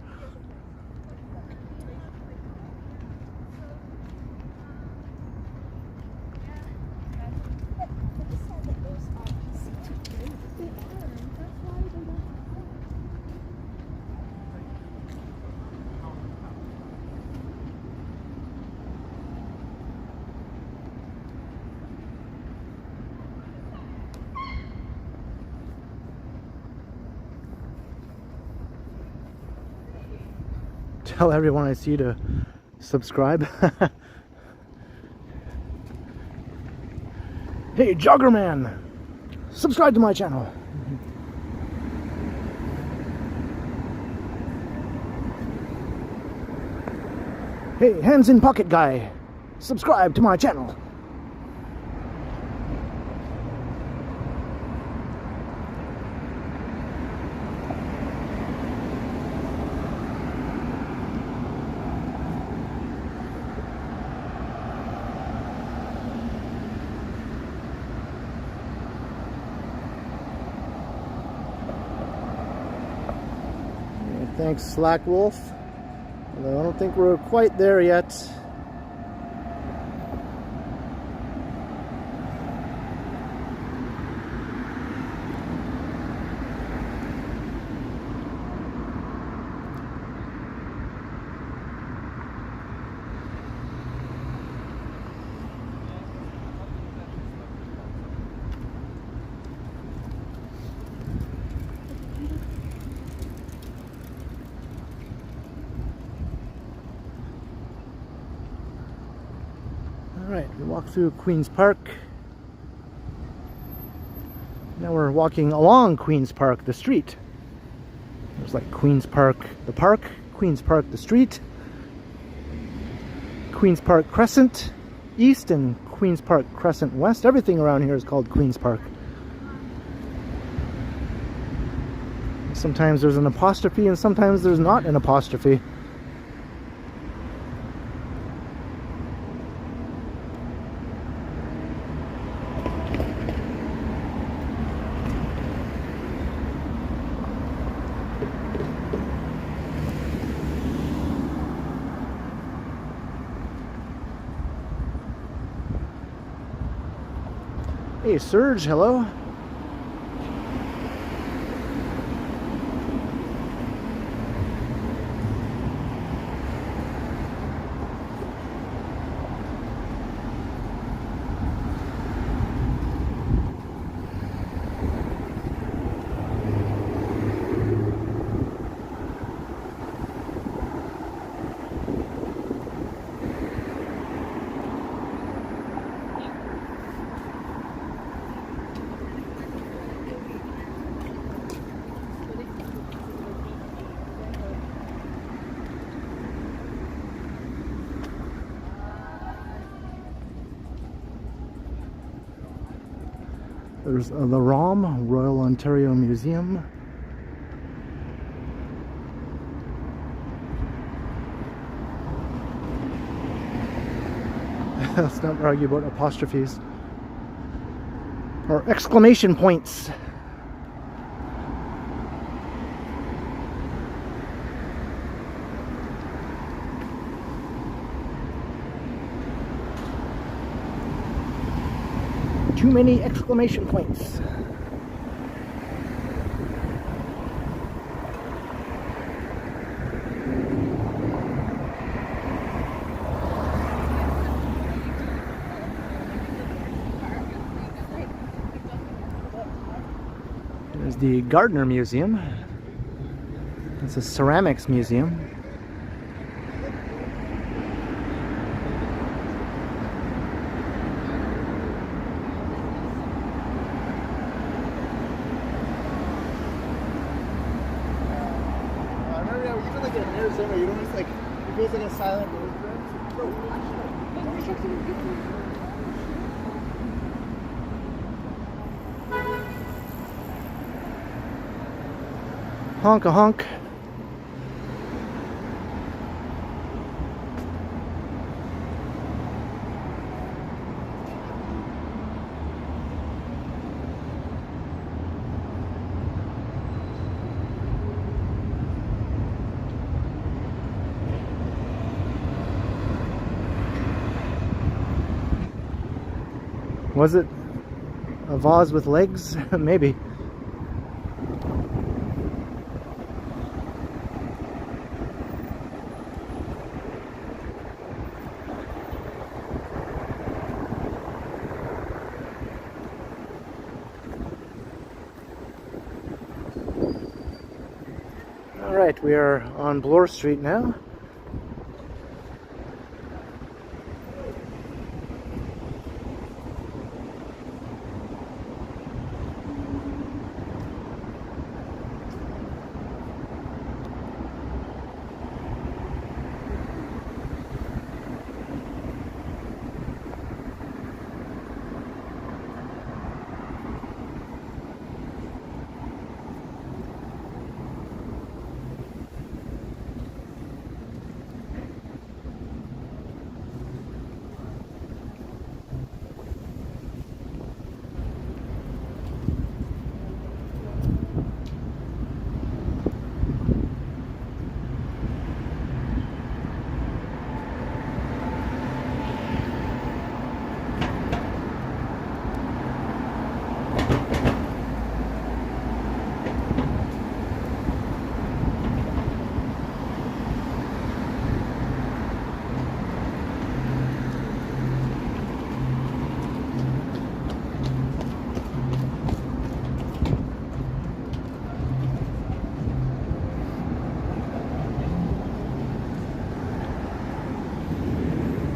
Tell everyone I see to subscribe. Hey, Joggerman! Subscribe to my channel. Hey, Hands in Pocket Guy! Subscribe to my channel. Thanks, Slack Wolf. Although I don't think we're quite there yet. Alright, we walked through Queen's Park. Now we're walking along Queen's Park, the street. There's like Queen's Park, the park, Queen's Park, the street, Queen's Park Crescent East, and Queen's Park Crescent West. Everything around here is called Queen's Park. Sometimes there's an apostrophe and sometimes there's not an apostrophe. Hey, Serge, hello. There's the ROM, Royal Ontario Museum. Let's not argue about apostrophes or exclamation points. Too many exclamation points. There's the Gardner Museum. It's a ceramics museum. Arizona, you don't just like, it feels like a silent road Honk a honk. Was it a vase with legs? Maybe. All right, we are on Bloor Street now.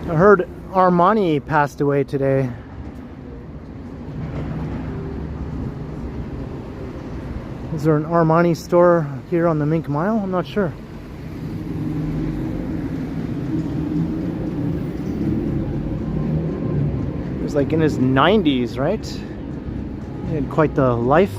I heard Armani passed away today. Is there an Armani store here on the Mink Mile? I'm not sure. He was like in his 90s, right? He had quite the life.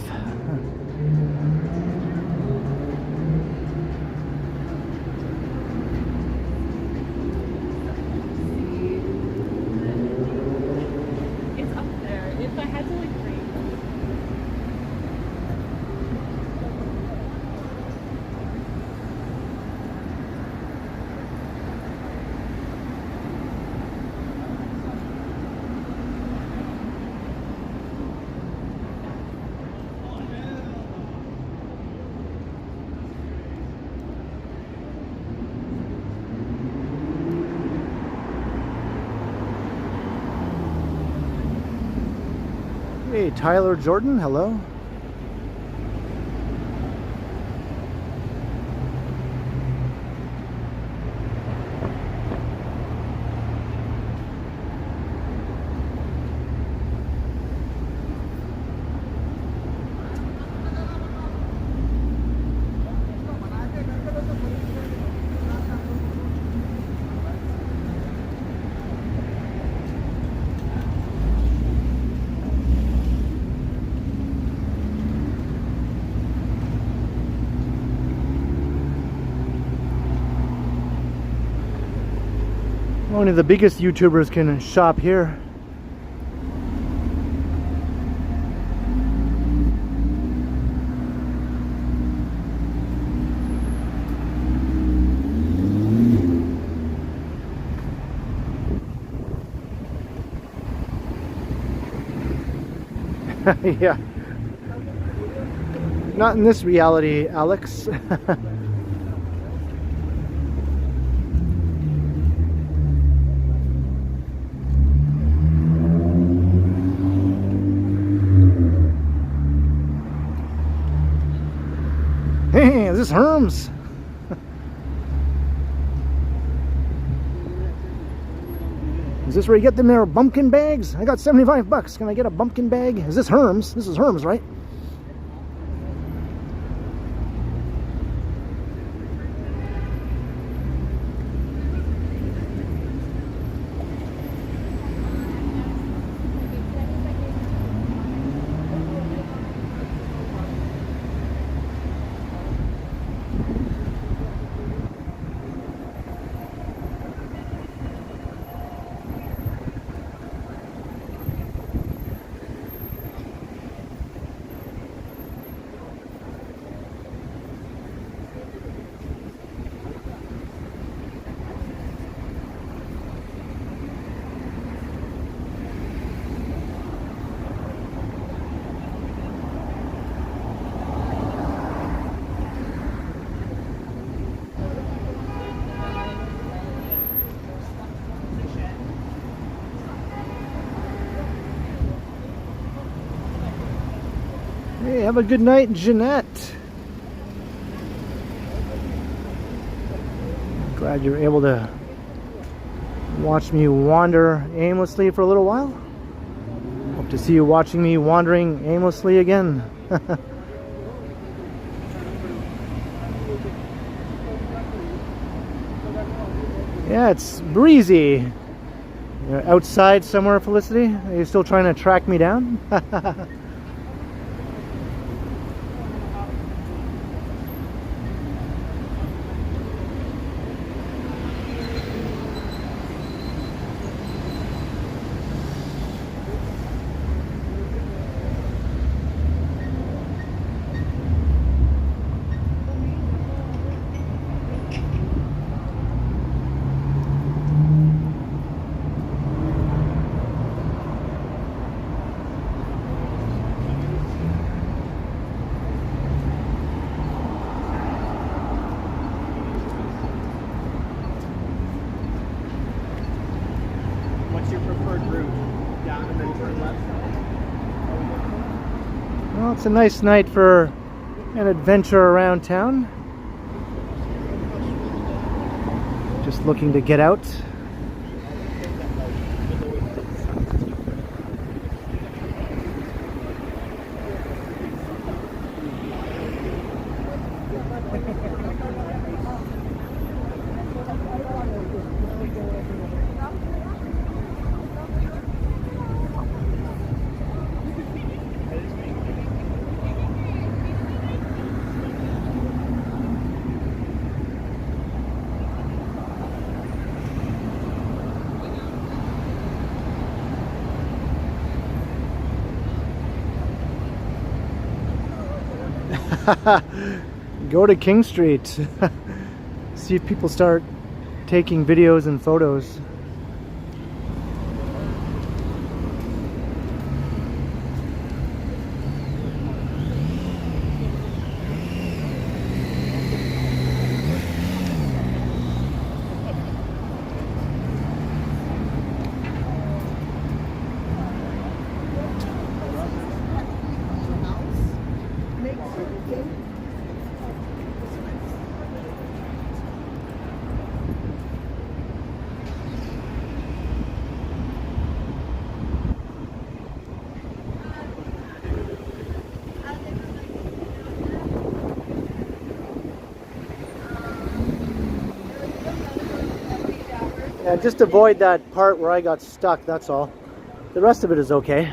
Hey, Tyler Jordan, hello. Only the biggest YouTubers can shop here. Yeah. Not in this reality, Alex. Hey, is this Herms? Is this where you get them there bumpkin bags? I got $75. Can I get a bumpkin bag? Is this Herms? This is Herms, right? Hey, have a good night, Jeanette. Glad you're able to watch me wander aimlessly for a little while. Hope to see you watching me wandering aimlessly again. Yeah, it's breezy. You're outside somewhere, Felicity? Are you still trying to track me down? Well, it's a nice night for an adventure around town. Just looking to get out. Go to King Street. See if people start taking videos and photos. Yeah, just avoid that part where I got stuck, that's all. The rest of it is okay.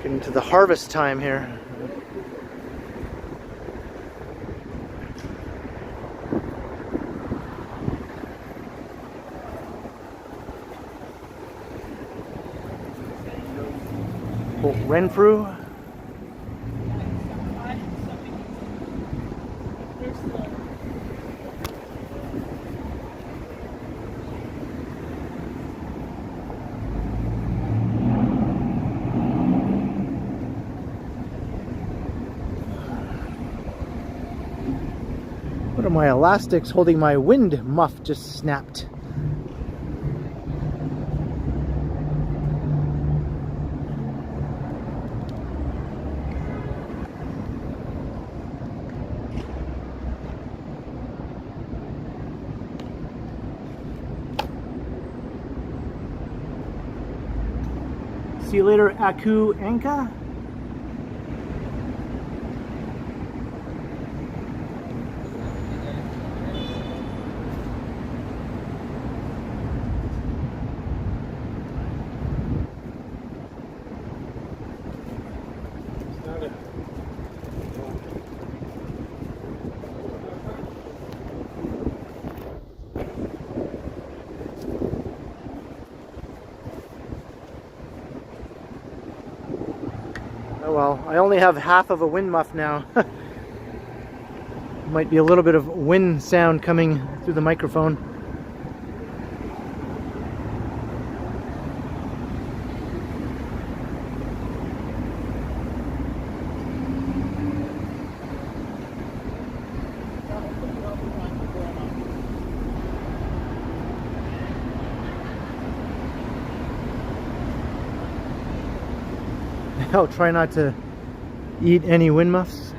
Getting to the harvest time here. Oh, Renfrew. One of my elastics holding my wind muff just snapped. See you later, Aku Anka. Oh well, I only have half of a wind muff now. Might be a little bit of wind sound coming through the microphone. I'll try not to eat any wind muffs.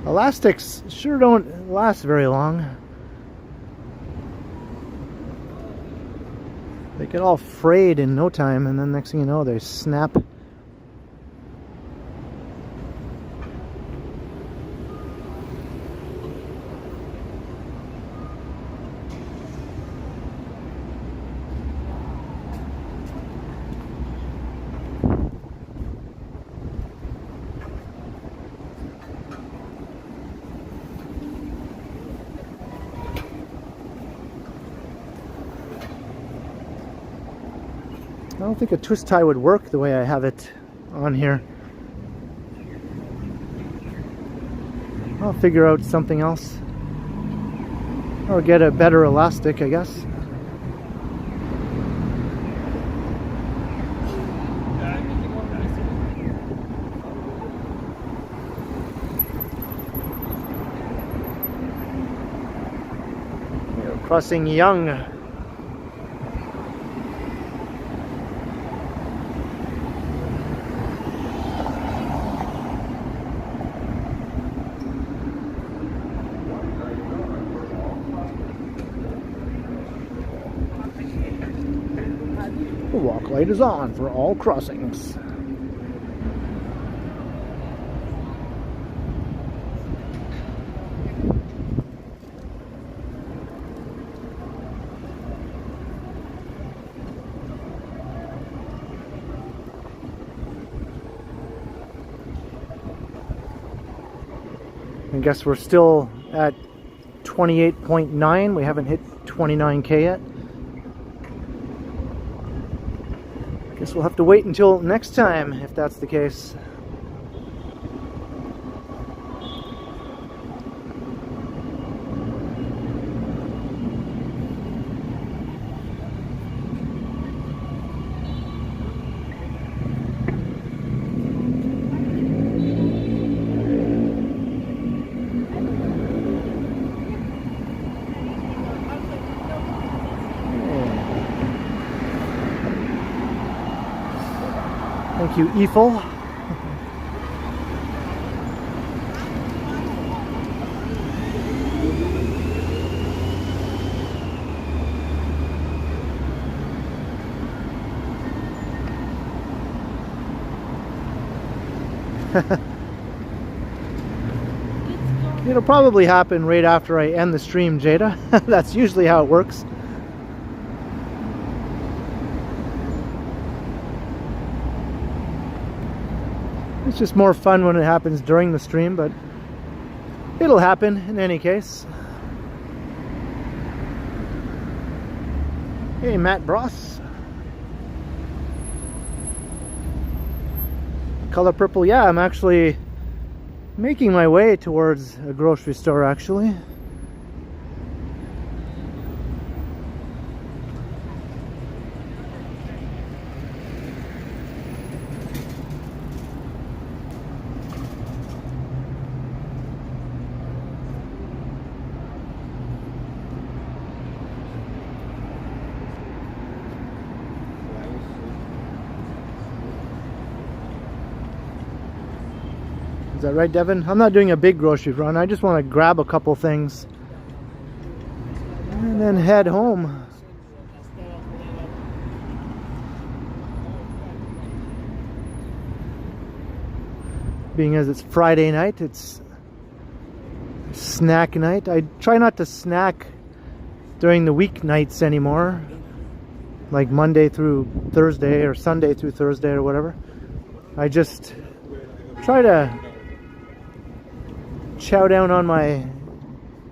Elastics sure don't last very long. They get all frayed in no time, and then next thing you know, they snap. I don't think a twist tie would work the way I have it on here. I'll figure out something else. Or get a better elastic, I guess. We're crossing Young. The walk light is on for all crossings. I guess we're still at 28.9. We haven't hit 29K yet. Guess we'll have to wait until next time if that's the case. Thank you, Eiffel. It'll probably happen right after I end the stream, Jada. That's usually how it works. It's just more fun when it happens during the stream, but it'll happen in any case. Hey, Matt Bross. Color purple. Yeah, I'm actually making my way towards a grocery store, actually. Is that right, Devin? I'm not doing a big grocery run. I just want to grab a couple things and then head home. Being as it's Friday night, it's snack night. I try not to snack during the weeknights anymore, like Monday through Thursday or Sunday through Thursday or whatever. I just try to chow down on my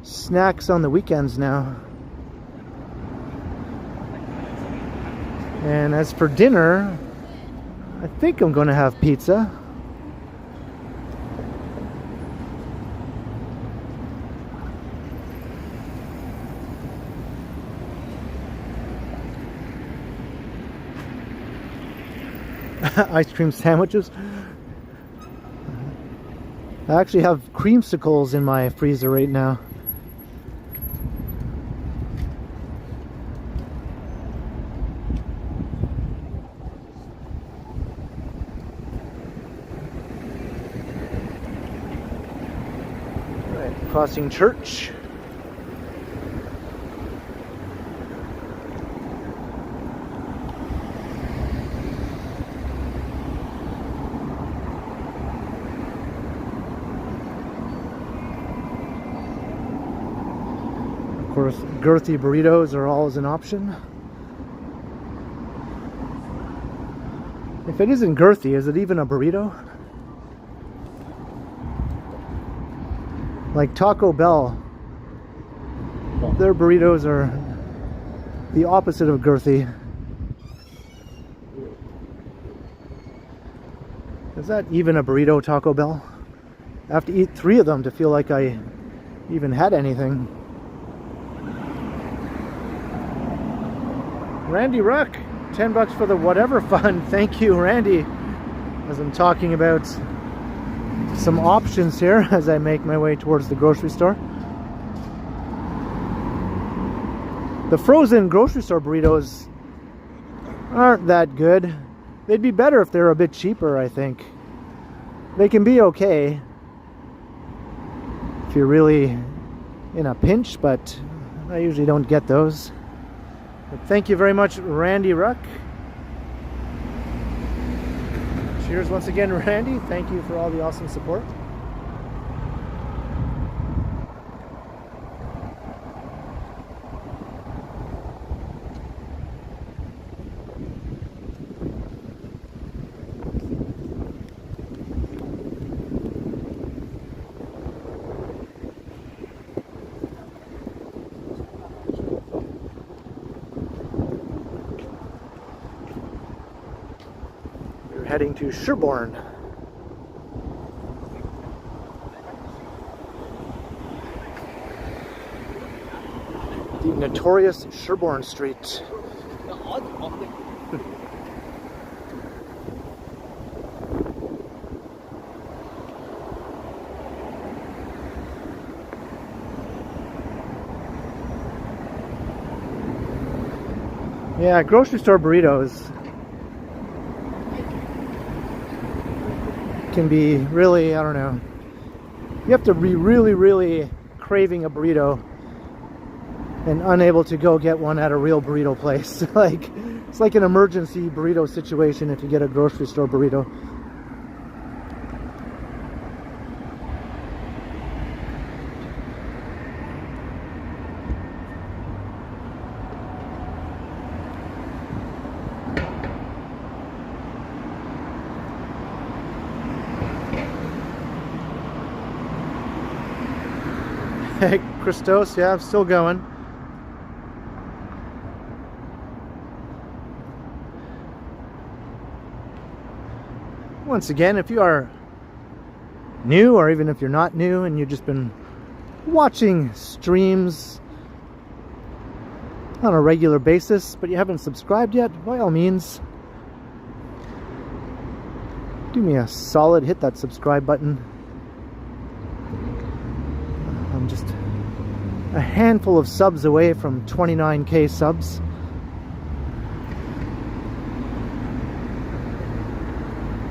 snacks on the weekends now. And as for dinner, I think I'm going to have pizza. Ice cream sandwiches. I actually have creamsicles in my freezer right now. Right, crossing church. Of course, girthy burritos are always an option. If it isn't girthy, is it even a burrito? Like Taco Bell, their burritos are the opposite of girthy. Is that even a burrito, Taco Bell? I have to eat 3 of them to feel like I even had anything. Randy Ruck, $10 for the whatever fund. Thank you, Randy. As I'm talking about some options here as I make my way towards the grocery store. The frozen grocery store burritos aren't that good. They'd be better if they were a bit cheaper, I think. They can be okay if you're really in a pinch, but I usually don't get those. But thank you very much, Randy Ruck. Cheers once again, Randy. Thank you for all the awesome support. Heading to Sherborne. The notorious Sherborne Street. Yeah, grocery store burritos can be really, I don't know, you have to be really craving a burrito and unable to go get one at a real burrito place. Like, it's like an emergency burrito situation if you get a grocery store burrito. Christos, yeah, I'm still going. Once again, if you are new, or even if you're not new and you've just been watching streams on a regular basis, but you haven't subscribed yet, by all means, do me a solid, hit that subscribe button. I'm just a handful of subs away from 29K subs.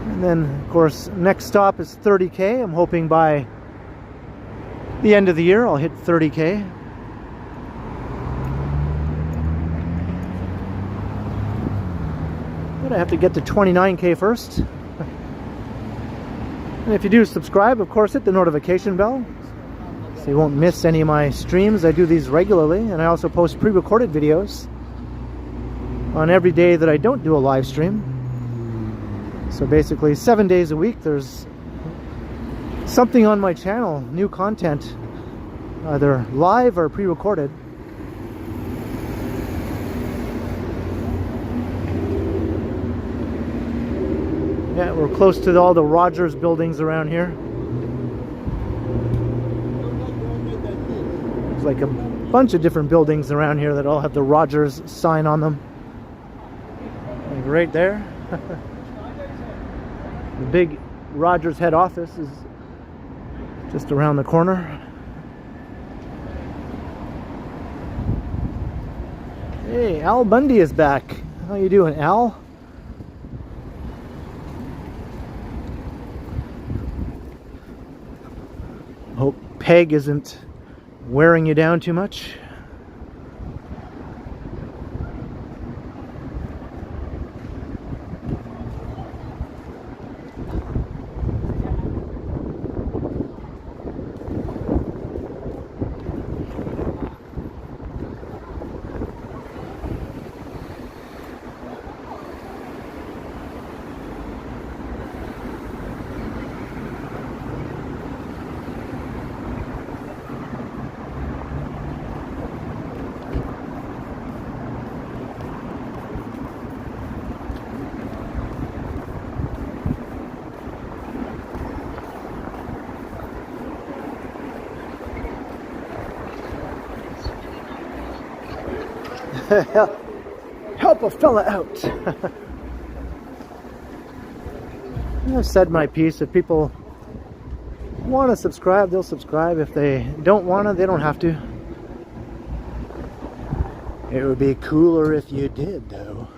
And then, of course, next stop is 30K. I'm hoping by the end of the year I'll hit 30K. But I have to get to 29K first. And if you do subscribe, of course, hit the notification bell so you won't miss any of my streams. I do these regularly, and I also post pre-recorded videos on every day that I don't do a live stream. So basically 7 days a week there's something on my channel, new content, either live or pre-recorded. Yeah, we're close to all the Rogers buildings around here. There's like a bunch of different buildings around here that all have the Rogers sign on them. Like right there. The big Rogers head office is just around the corner. Hey, Al Bundy is back. How you doing, Al? Hope Peg isn't wearing you down too much. Help a fella out. I've said my piece. If people want to subscribe, they'll subscribe. If they don't want to, they don't have to. It would be cooler if you did, though.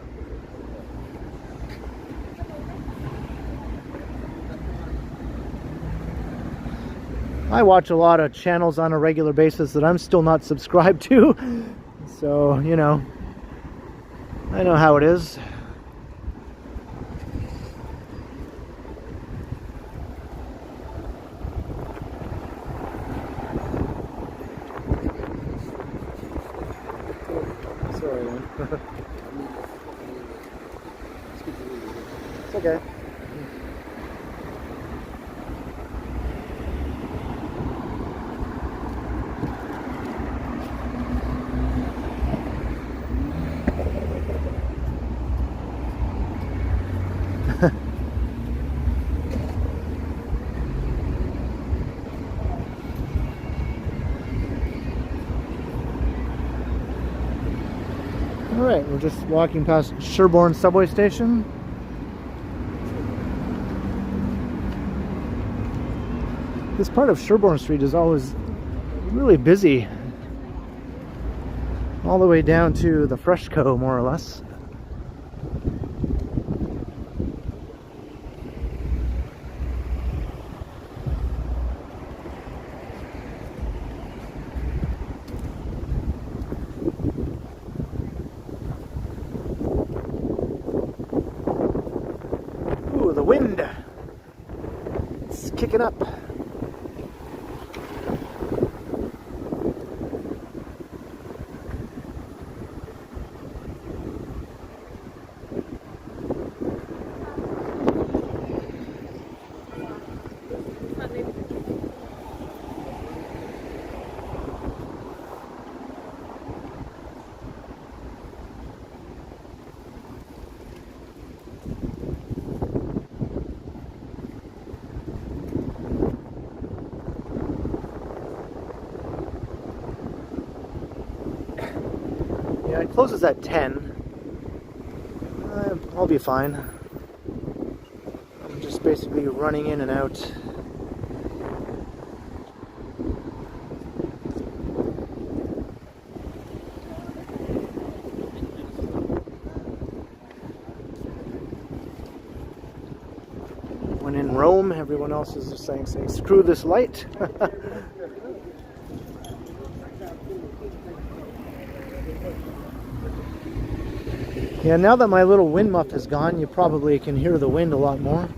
I watch a lot of channels on a regular basis that I'm still not subscribed to. So, you know, I know how it is. Sorry, man. It's okay. Alright, we're just walking past Sherborne subway station. This part of Sherborne Street is always really busy. All the way down to the Freshco, more or less. The wind, it's kicking up. closes at 10. I'll be fine. I'm just basically running in and out. When in Rome, everyone else is just saying screw this light. Yeah, now that my little wind muff is gone, you probably can hear the wind a lot more.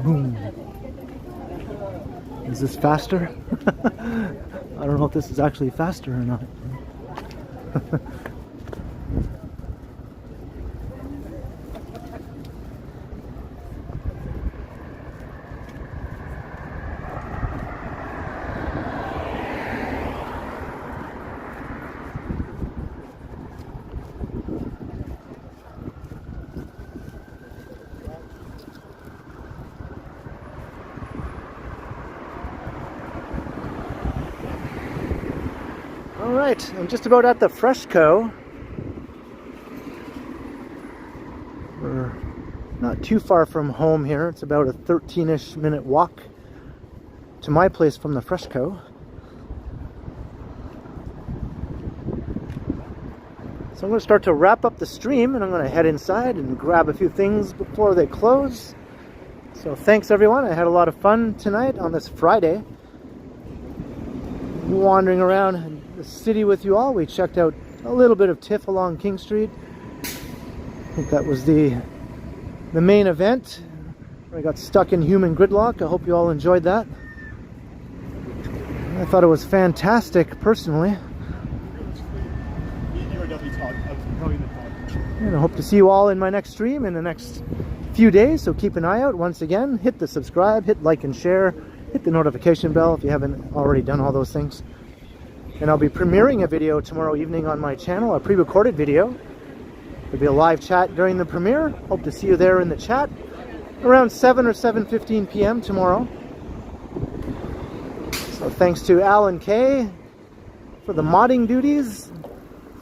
Boom. Is this faster? I don't know if this is actually faster or not. Alright, I'm just about at the Fresco. We're not too far from home here. It's about a 13-ish minute walk to my place from the Fresco. So I'm going to start to wrap up the stream, and I'm going to head inside and grab a few things before they close. So thanks everyone. I had a lot of fun tonight on this Friday. Wandering around the city with you all. We checked out a little bit of TIFF along King Street. I think that was the main event. I got stuck in human gridlock. I hope you all enjoyed that. I thought it was fantastic personally. And I hope to see you all in my next stream in the next few days, so keep an eye out. Once again, hit the subscribe, hit like and share, hit the notification bell if you haven't already done all those things. And I'll be premiering a video tomorrow evening on my channel, a pre-recorded video. There'll be a live chat during the premiere. Hope to see you there in the chat around 7 or 7:15 p.m. tomorrow. So thanks to Alan K for the modding duties.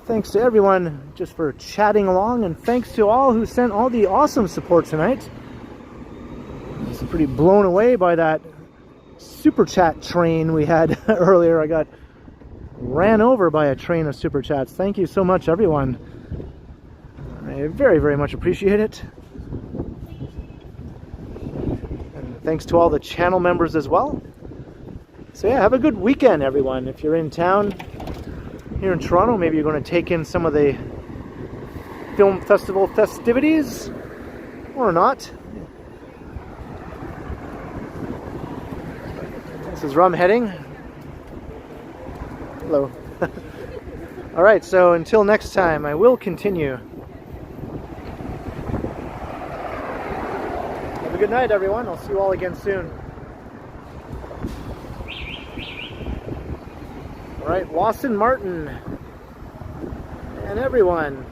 Thanks to everyone just for chatting along, and thanks to all who sent all the awesome support tonight. I was pretty blown away by that super chat train we had earlier. I got ran over by a train of super chats. Thank you so much, everyone. I very, very much appreciate it. And thanks to all the channel members as well. So yeah, have a good weekend, everyone. If you're in town here in Toronto, maybe you're going to take in some of the film festival festivities, or not. This is Rum heading. Hello. Alright, so until next time, I will continue. Have a good night, everyone. I'll see you all again soon. Alright, Lawson Martin and everyone,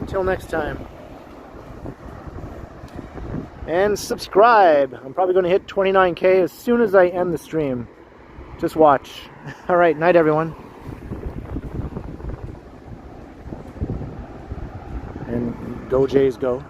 until next time. And subscribe. I'm probably going to hit 29K as soon as I end the stream. Just watch. Alright, night everyone. And go Jays go.